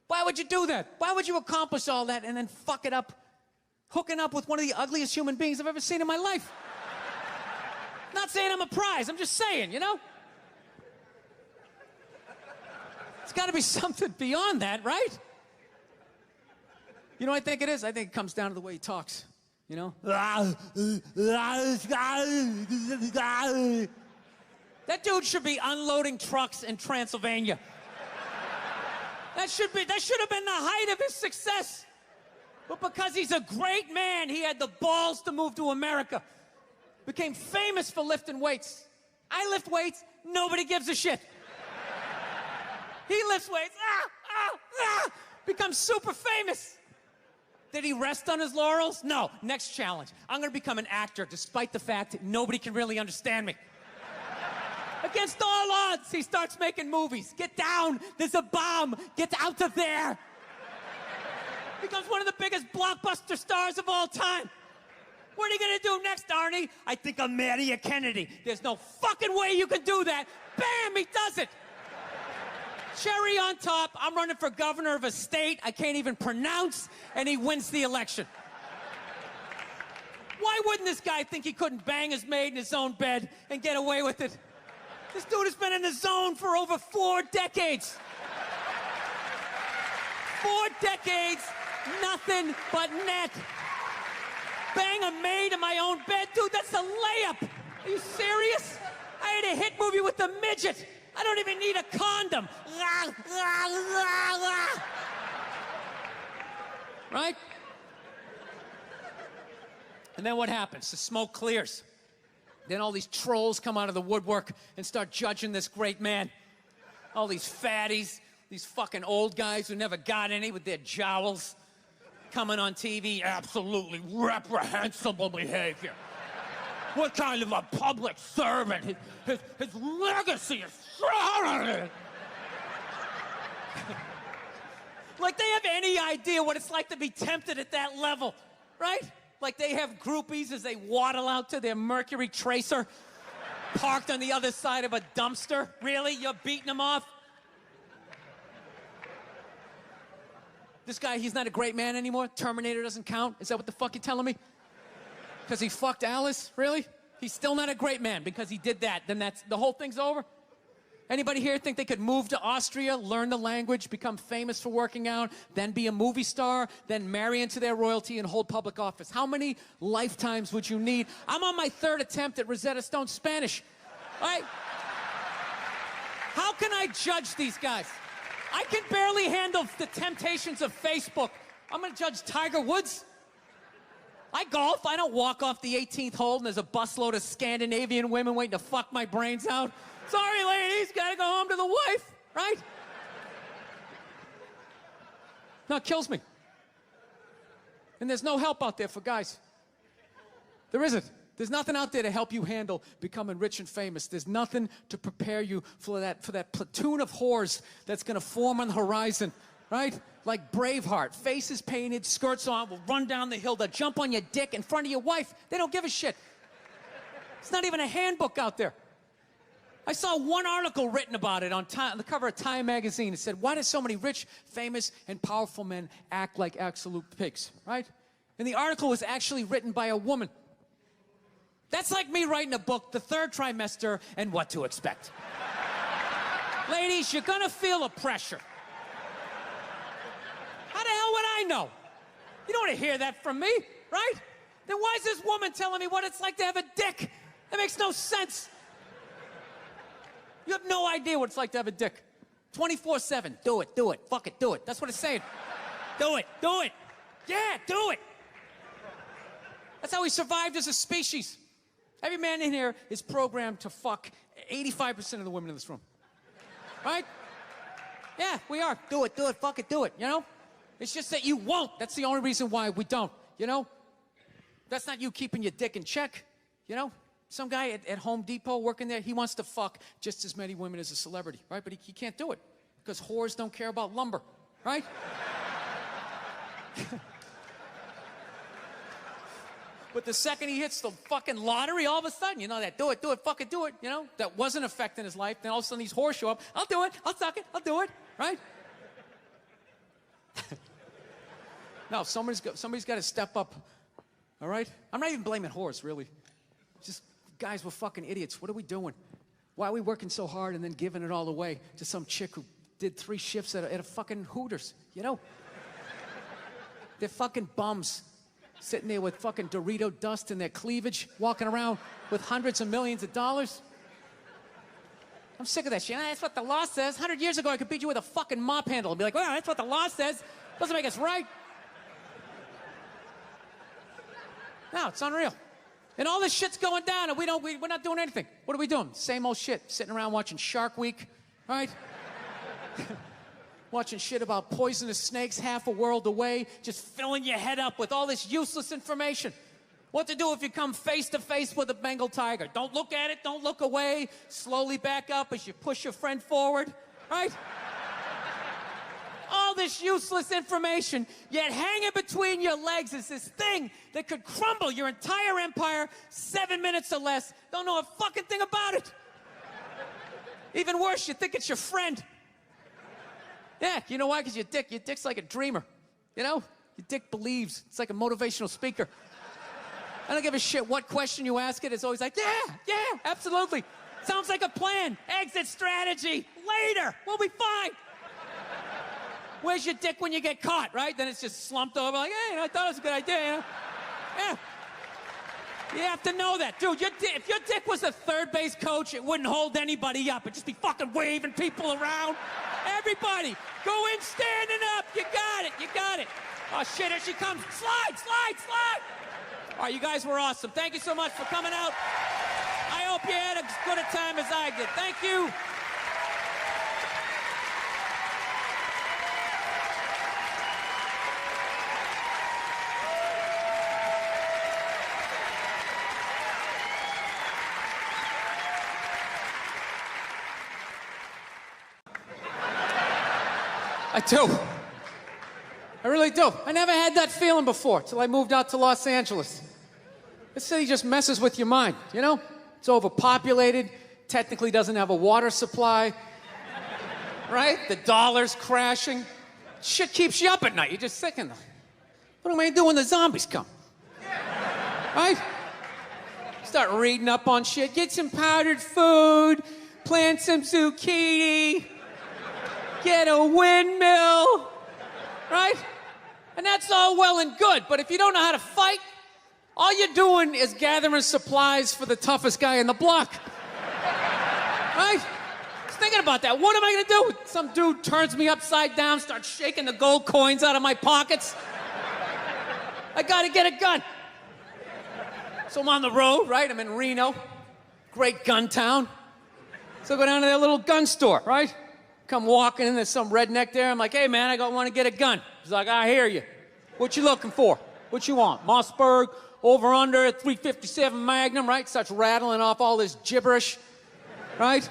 Why would you do that? Why would you accomplish all that and then fuck it up, hooking up with one of the ugliest human beings I've ever seen in my life? Not saying I'm a prize. I'm just saying, you know? It's got to be something beyond that, right? You know what I think it is? I think it comes down to the way he talks, you know? That dude should be unloading trucks in Transylvania. That should have been the height of his success. But because he's a great man, he had the balls to move to America. Became famous for lifting weights. I lift weights, nobody gives a shit. He lifts weights, becomes super famous. Did he rest on his laurels? No. Next challenge. I'm gonna become an actor despite the fact that nobody can really understand me. Against all odds, he starts making movies. Get down, there's a bomb, get out of there. Becomes one of the biggest blockbuster stars of all time. What are you gonna do next, Arnie? I think I'll marry a Kennedy. There's no fucking way you can do that. Bam, he does it. Cherry on top, I'm running for governor of a state I can't even pronounce, and he wins the election. Why wouldn't this guy think he couldn't bang his maid in his own bed and get away with it? This dude has been in the zone for over 4 decades. 4 decades, nothing but net. Bang a maid in my own bed? Dude, that's a layup. Are you serious? I had a hit movie with the midget. I don't even need a condom. Right? And then what happens? The smoke clears. Then all these trolls come out of the woodwork and start judging this great man. All these fatties, these fucking old guys who never got any with their jowls coming on TV. Absolutely reprehensible behavior. What kind of a public servant? His legacy is like they have any idea what it's like to be tempted at that level, right? Like they have groupies as they waddle out to their Mercury Tracer parked on the other side of a dumpster. Really? You're beating them off? This guy, he's not a great man anymore? Terminator doesn't count? Is that what the fuck you're telling me? Because he fucked Alice? Really? He's still not a great man because he did that. Then that's the whole thing's over? Anybody here think they could move to Austria, learn the language, become famous for working out, then be a movie star, then marry into their royalty and hold public office? How many lifetimes would you need? I'm on my 3rd attempt at Rosetta Stone Spanish. All right? How can I judge these guys? I can barely handle the temptations of Facebook. I'm gonna judge Tiger Woods? I golf. I don't walk off the 18th hole and there's a busload of Scandinavian women waiting to fuck my brains out. Sorry, ladies, gotta go home to the wife, right? No, it kills me. And there's no help out there for guys. There isn't. There's nothing out there to help you handle becoming rich and famous. There's nothing to prepare you for that platoon of whores that's gonna form on the horizon, right? Like Braveheart, faces painted, skirts on, will run down the hill, they'll jump on your dick in front of your wife. They don't give a shit. It's not even a handbook out there. I saw one article written about it on the cover of Time magazine. It said, why do so many rich, famous, and powerful men act like absolute pigs, right? And the article was actually written by a woman. That's like me writing a book, The Third Trimester, and What to Expect. Ladies, you're gonna feel a pressure. How the hell would I know? You don't want to hear that from me, right? Then why is this woman telling me what it's like to have a dick? That makes no sense. You have no idea what it's like to have a dick. 24/7, do it, fuck it, do it. That's what it's saying. Do it. Yeah, do it. That's how we survived as a species. Every man in here is programmed to fuck 85% of the women in this room. Right? Yeah, we are. Do it, fuck it, do it, you know? It's just that you won't. That's the only reason why we don't, you know? That's not you keeping your dick in check, you know? Some guy at Home Depot working there, he wants to fuck just as many women as a celebrity, right? But he can't do it because whores don't care about lumber, right? But the second he hits the fucking lottery, all of a sudden, you know, that do it, fuck it, do it, you know? That wasn't affecting his life. Then all of a sudden these whores show up. I'll do it, I'll suck it, I'll do it, right? No, somebody's got to step up, all right? I'm not even blaming whores, really. Just, guys, we're fucking idiots. What are we doing? Why are we working so hard and then giving it all away to some chick who did 3 shifts at a fucking Hooters, you know? They're fucking bums. Sitting there with fucking Dorito dust in their cleavage, walking around with hundreds of millions of dollars. I'm sick of that shit. That's what the law says. 100 years ago, I could beat you with a fucking mop handle and be like, well, that's what the law says. Doesn't make us right. No, it's unreal. And all this shit's going down, and we're not doing anything. What are we doing? Same old shit. Sitting around watching Shark Week, right? Watching shit about poisonous snakes half a world away, just filling your head up with all this useless information. What to do if you come face to face with a Bengal tiger. Don't look at it, don't look away. Slowly back up as you push your friend forward, right? all this useless information, yet hanging between your legs is this thing that could crumble your entire empire 7 minutes or less. Don't know a fucking thing about it. Even worse, you think it's your friend. Yeah, you know why? Because your dick's like a dreamer. You know? Your dick believes. It's like a motivational speaker. I don't give a shit what question you ask it. It's always like, yeah, absolutely. Sounds like a plan. Exit strategy. Later. We'll be fine. Where's your dick when you get caught, right? Then it's just slumped over like, hey, I thought it was a good idea, you know? Yeah. You have to know that. Dude, if your dick was a third base coach, it wouldn't hold anybody up. It'd just be fucking waving people around. Everybody, go in standing up. You got it. Oh, shit, here she comes. Slide. All right, you guys were awesome. Thank you so much for coming out. I hope you had as good a time as I did. Thank you. I do. I really do. I never had that feeling before till I moved out to Los Angeles. This city just messes with your mind, you know? It's overpopulated, technically doesn't have a water supply, right? The dollar's crashing. Shit keeps you up at night. You're just thinking, what am I gonna do when the zombies come? Right? Start reading up on shit, get some powdered food, plant some zucchini, get a windmill, right? And that's all well and good, but if you don't know how to fight, all you're doing is gathering supplies for the toughest guy in the block. Right? I was thinking about that. What am I gonna do? Some dude turns me upside down, starts shaking the gold coins out of my pockets. I gotta get a gun. So I'm on the road, right? I'm in Reno, great gun town. So I go down to their little gun store, right? Come walking in, there's some redneck there. I'm like, hey man, I want to get a gun. He's like, I hear you. What you looking for? What you want? Mossberg, over under, 357 Magnum, right? Starts rattling off all this gibberish, right?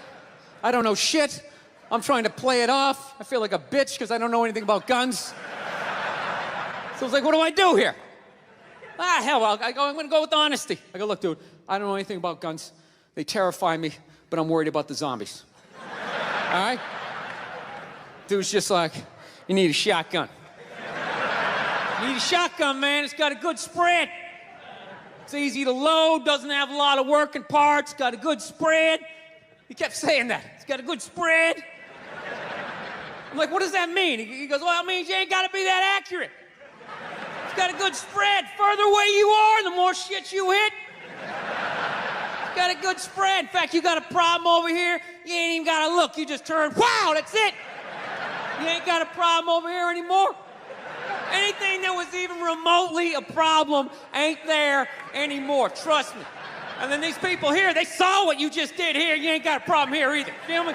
I don't know shit. I'm trying to play it off. I feel like a bitch because I don't know anything about guns. So I was like, what do I do here? Hell, I'm gonna go with honesty. I go, look, dude, I don't know anything about guns. They terrify me, but I'm worried about the zombies. All right? Dude's just like, you need a shotgun. You need a shotgun, man. It's got a good spread. It's easy to load, doesn't have a lot of working parts, got a good spread. He kept saying that. It's got a good spread. I'm like, what does that mean? He goes, well, it means you ain't got to be that accurate. It's got a good spread. Further away you are, the more shit you hit. It's got a good spread. In fact, you got a problem over here, you ain't even got to look. You just turn, wow, that's it. You ain't got a problem over here anymore. Anything that was even remotely a problem ain't there anymore. Trust me. And then these people here, they saw what you just did here. You ain't got a problem here either. Feel me?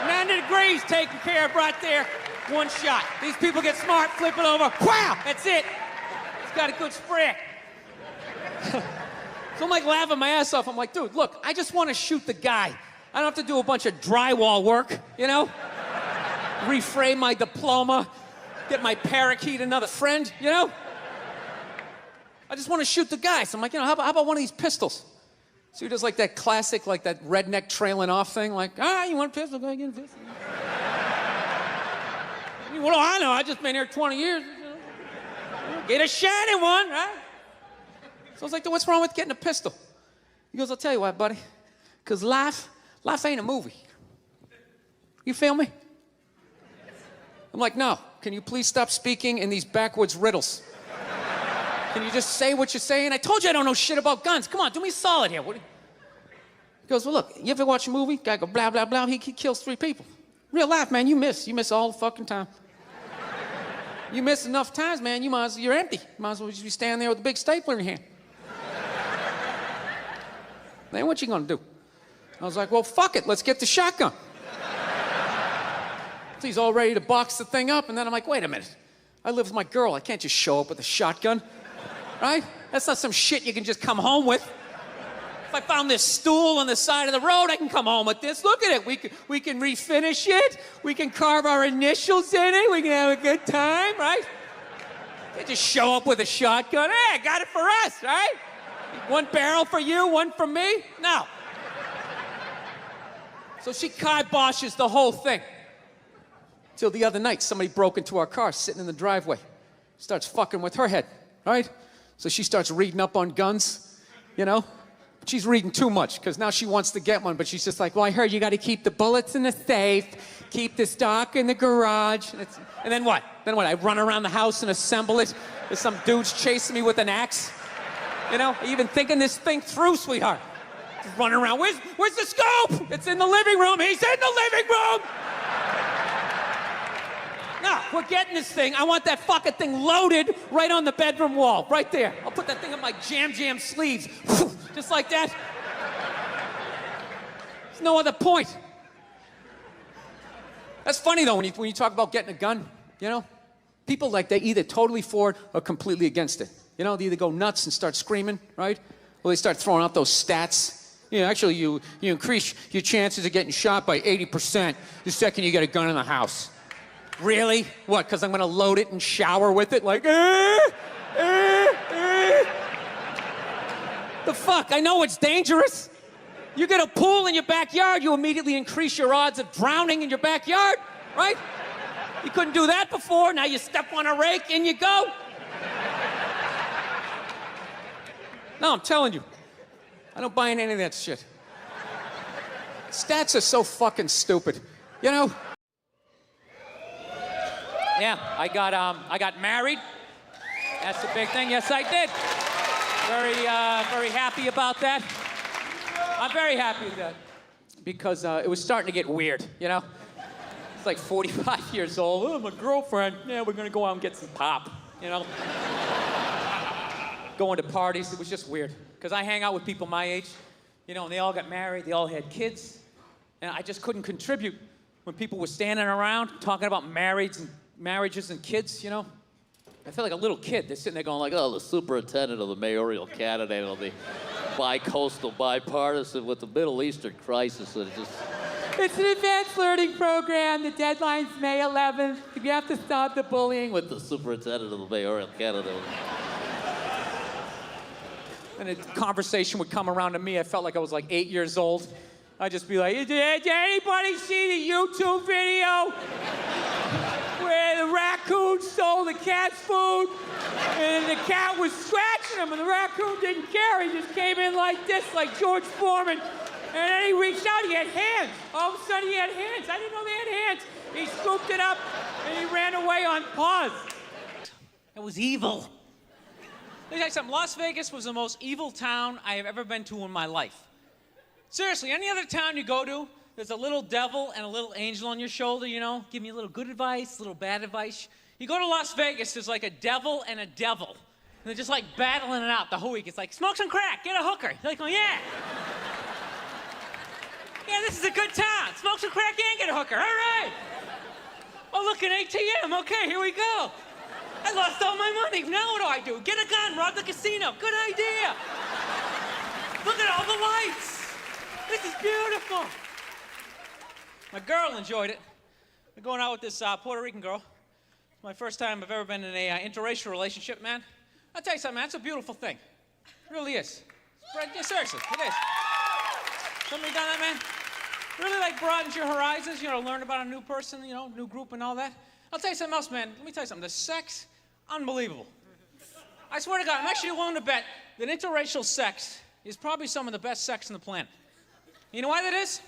90 degrees taken care of right there. One shot. These people get smart, flip it over. Wow, that's it. It's got a good spread. So I'm like laughing my ass off. I'm like, dude, look, I just want to shoot the guy. I don't have to do a bunch of drywall work, you know? Reframe my diploma, get my parakeet another friend, you know? I just want to shoot the guy. So I'm like, you know, how about one of these pistols? So he does like that classic, like that redneck trailing off thing, like, you want a pistol? Go ahead, get a pistol. What do I know? I just been here 20 years. Get a shiny one, right? So I was like, what's wrong with getting a pistol? He goes, I'll tell you what, buddy. Because life ain't a movie. You feel me? I'm like, no. Can you please stop speaking in these backwoods riddles? Can you just say what you're saying? I told you I don't know shit about guns. Come on, do me a solid here. He goes, well, look, you ever watch a movie? Guy go, blah, blah, blah. He kills 3 people. Real life, man, you miss. You miss all the fucking time. You miss enough times, man, you're empty. You might as well just be standing there with a big stapler in your hand. Then what you gonna do? I was like, well, fuck it. Let's get the shotgun. So he's all ready to box the thing up, and then I'm like, wait a minute. I live with my girl. I can't just show up with a shotgun, right? That's not some shit you can just come home with. If I found this stool on the side of the road, I can come home with this. Look at it. We can refinish it. We can carve our initials in it. We can have a good time, right? They just show up with a shotgun. Hey, I got it for us, right? One barrel for you, one for me? No. So she kiboshes the whole thing. Till the other night, somebody broke into our car sitting in the driveway. Starts fucking with her head, right? So she starts reading up on guns, you know? She's reading too much, because now she wants to get one, but she's just like, well, I heard you got to keep the bullets in the safe, keep the stock in the garage. And then what? Then what? I run around the house and assemble it? There's some dude's chasing me with an axe? You know, even thinking this thing through, sweetheart. Just running around. Where's the scope? It's in the living room. He's in the living room. No, we're getting this thing. I want that fucking thing loaded right on the bedroom wall, right there. I'll put that thing up my jam sleeves, just like that. There's no other point. That's funny though when you talk about getting a gun. You know, people like they either totally for it or completely against it. You know, they either go nuts and start screaming, right? Or they start throwing out those stats. You know, actually, you increase your chances of getting shot by 80% the second you get a gun in the house. Really? What, because I'm going to load it and shower with it? Like, The fuck? I know it's dangerous. You get a pool in your backyard, you immediately increase your odds of drowning in your backyard, right? You couldn't do that before. Now you step on a rake, in you go. No, I'm telling you. I don't buy into any of that shit. Stats are so fucking stupid. You know? Yeah, I got married. That's the big thing. Yes, I did. Very happy about that. I'm very happy with that. Because it was starting to get weird, you know? It's like 45 years old. Oh, my girlfriend. Yeah, we're gonna go out and get some pop, you know? Going to parties, it was just weird. Because I hang out with people my age, you know, and they all got married, they all had kids. And I just couldn't contribute when people were standing around talking about marriages and kids, you know? I feel like a little kid. They're sitting there going like, oh, the superintendent of the mayoral candidate will be bi-coastal, bipartisan with the Middle Eastern crisis. And it's an advanced learning program. The deadline's May 11th. We have to stop the bullying with the superintendent of the mayoral candidate. And a conversation would come around to me. I felt like I was like 8 years old. I'd just be like, did anybody see the YouTube video where the raccoon stole the cat's food and the cat was scratching him and the raccoon didn't care? He just came in like this, like George Foreman. And then he reached out, he had hands. All of a sudden he had hands. I didn't know they had hands. He scooped it up and he ran away on paws. It was evil. Let me tell you something, Las Vegas was the most evil town I have ever been to in my life. Seriously, any other town you go to, there's a little devil and a little angel on your shoulder, you know, giving you a little good advice, a little bad advice. You go to Las Vegas, there's like a devil and a devil. And they're just like battling it out the whole week. It's like, smoke some crack, get a hooker. You're like, oh yeah. Yeah, this is a good town. Smoke some crack and get a hooker, all right. Oh, look, an ATM, okay, here we go. I lost all my money. Now what do? Get a gun, rob the casino. Good idea. Look at all the lights. This is beautiful. My girl enjoyed it. I'm going out with this Puerto Rican girl. It's my first time I've ever been in a interracial relationship, man. I'll tell you something, man. It's a beautiful thing. It really is. Yeah, seriously, it is. Somebody done that, man? Really, like, broadens your horizons, you know, learn about a new person, you know, new group and all that. I'll tell you something else, man. Let me tell you something. The sex, unbelievable. I swear to God, I'm actually willing to bet that interracial sex is probably some of the best sex on the planet. You know why that is?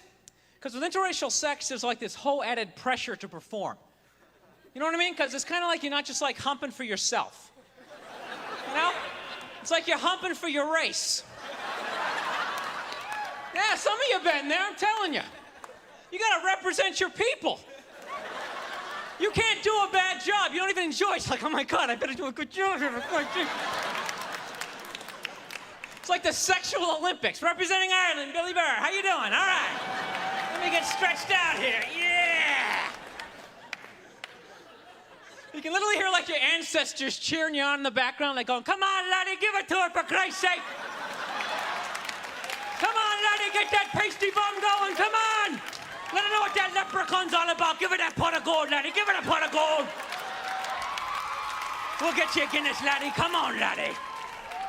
Because with interracial sex, there's like this whole added pressure to perform. You know what I mean? Because it's kind of like you're not just like humping for yourself. You know? It's like you're humping for your race. Yeah, some of you have been there, I'm telling you. You gotta represent your people. You can't do a bad job. You don't even enjoy it. It's like, oh my God, I better do a good job here. It's like the sexual Olympics. Representing Ireland, Billy Burr. How you doing? All right. Let me get stretched out here. Yeah. You can literally hear like your ancestors cheering you on in the background, like going, come on, laddie, give it to her for Christ's sake. get that pasty bum going, come on! Let her know what that leprechaun's all about. Give her that pot of gold, laddie. Give her that pot of gold. We'll get you a Guinness, laddie. Come on, laddie.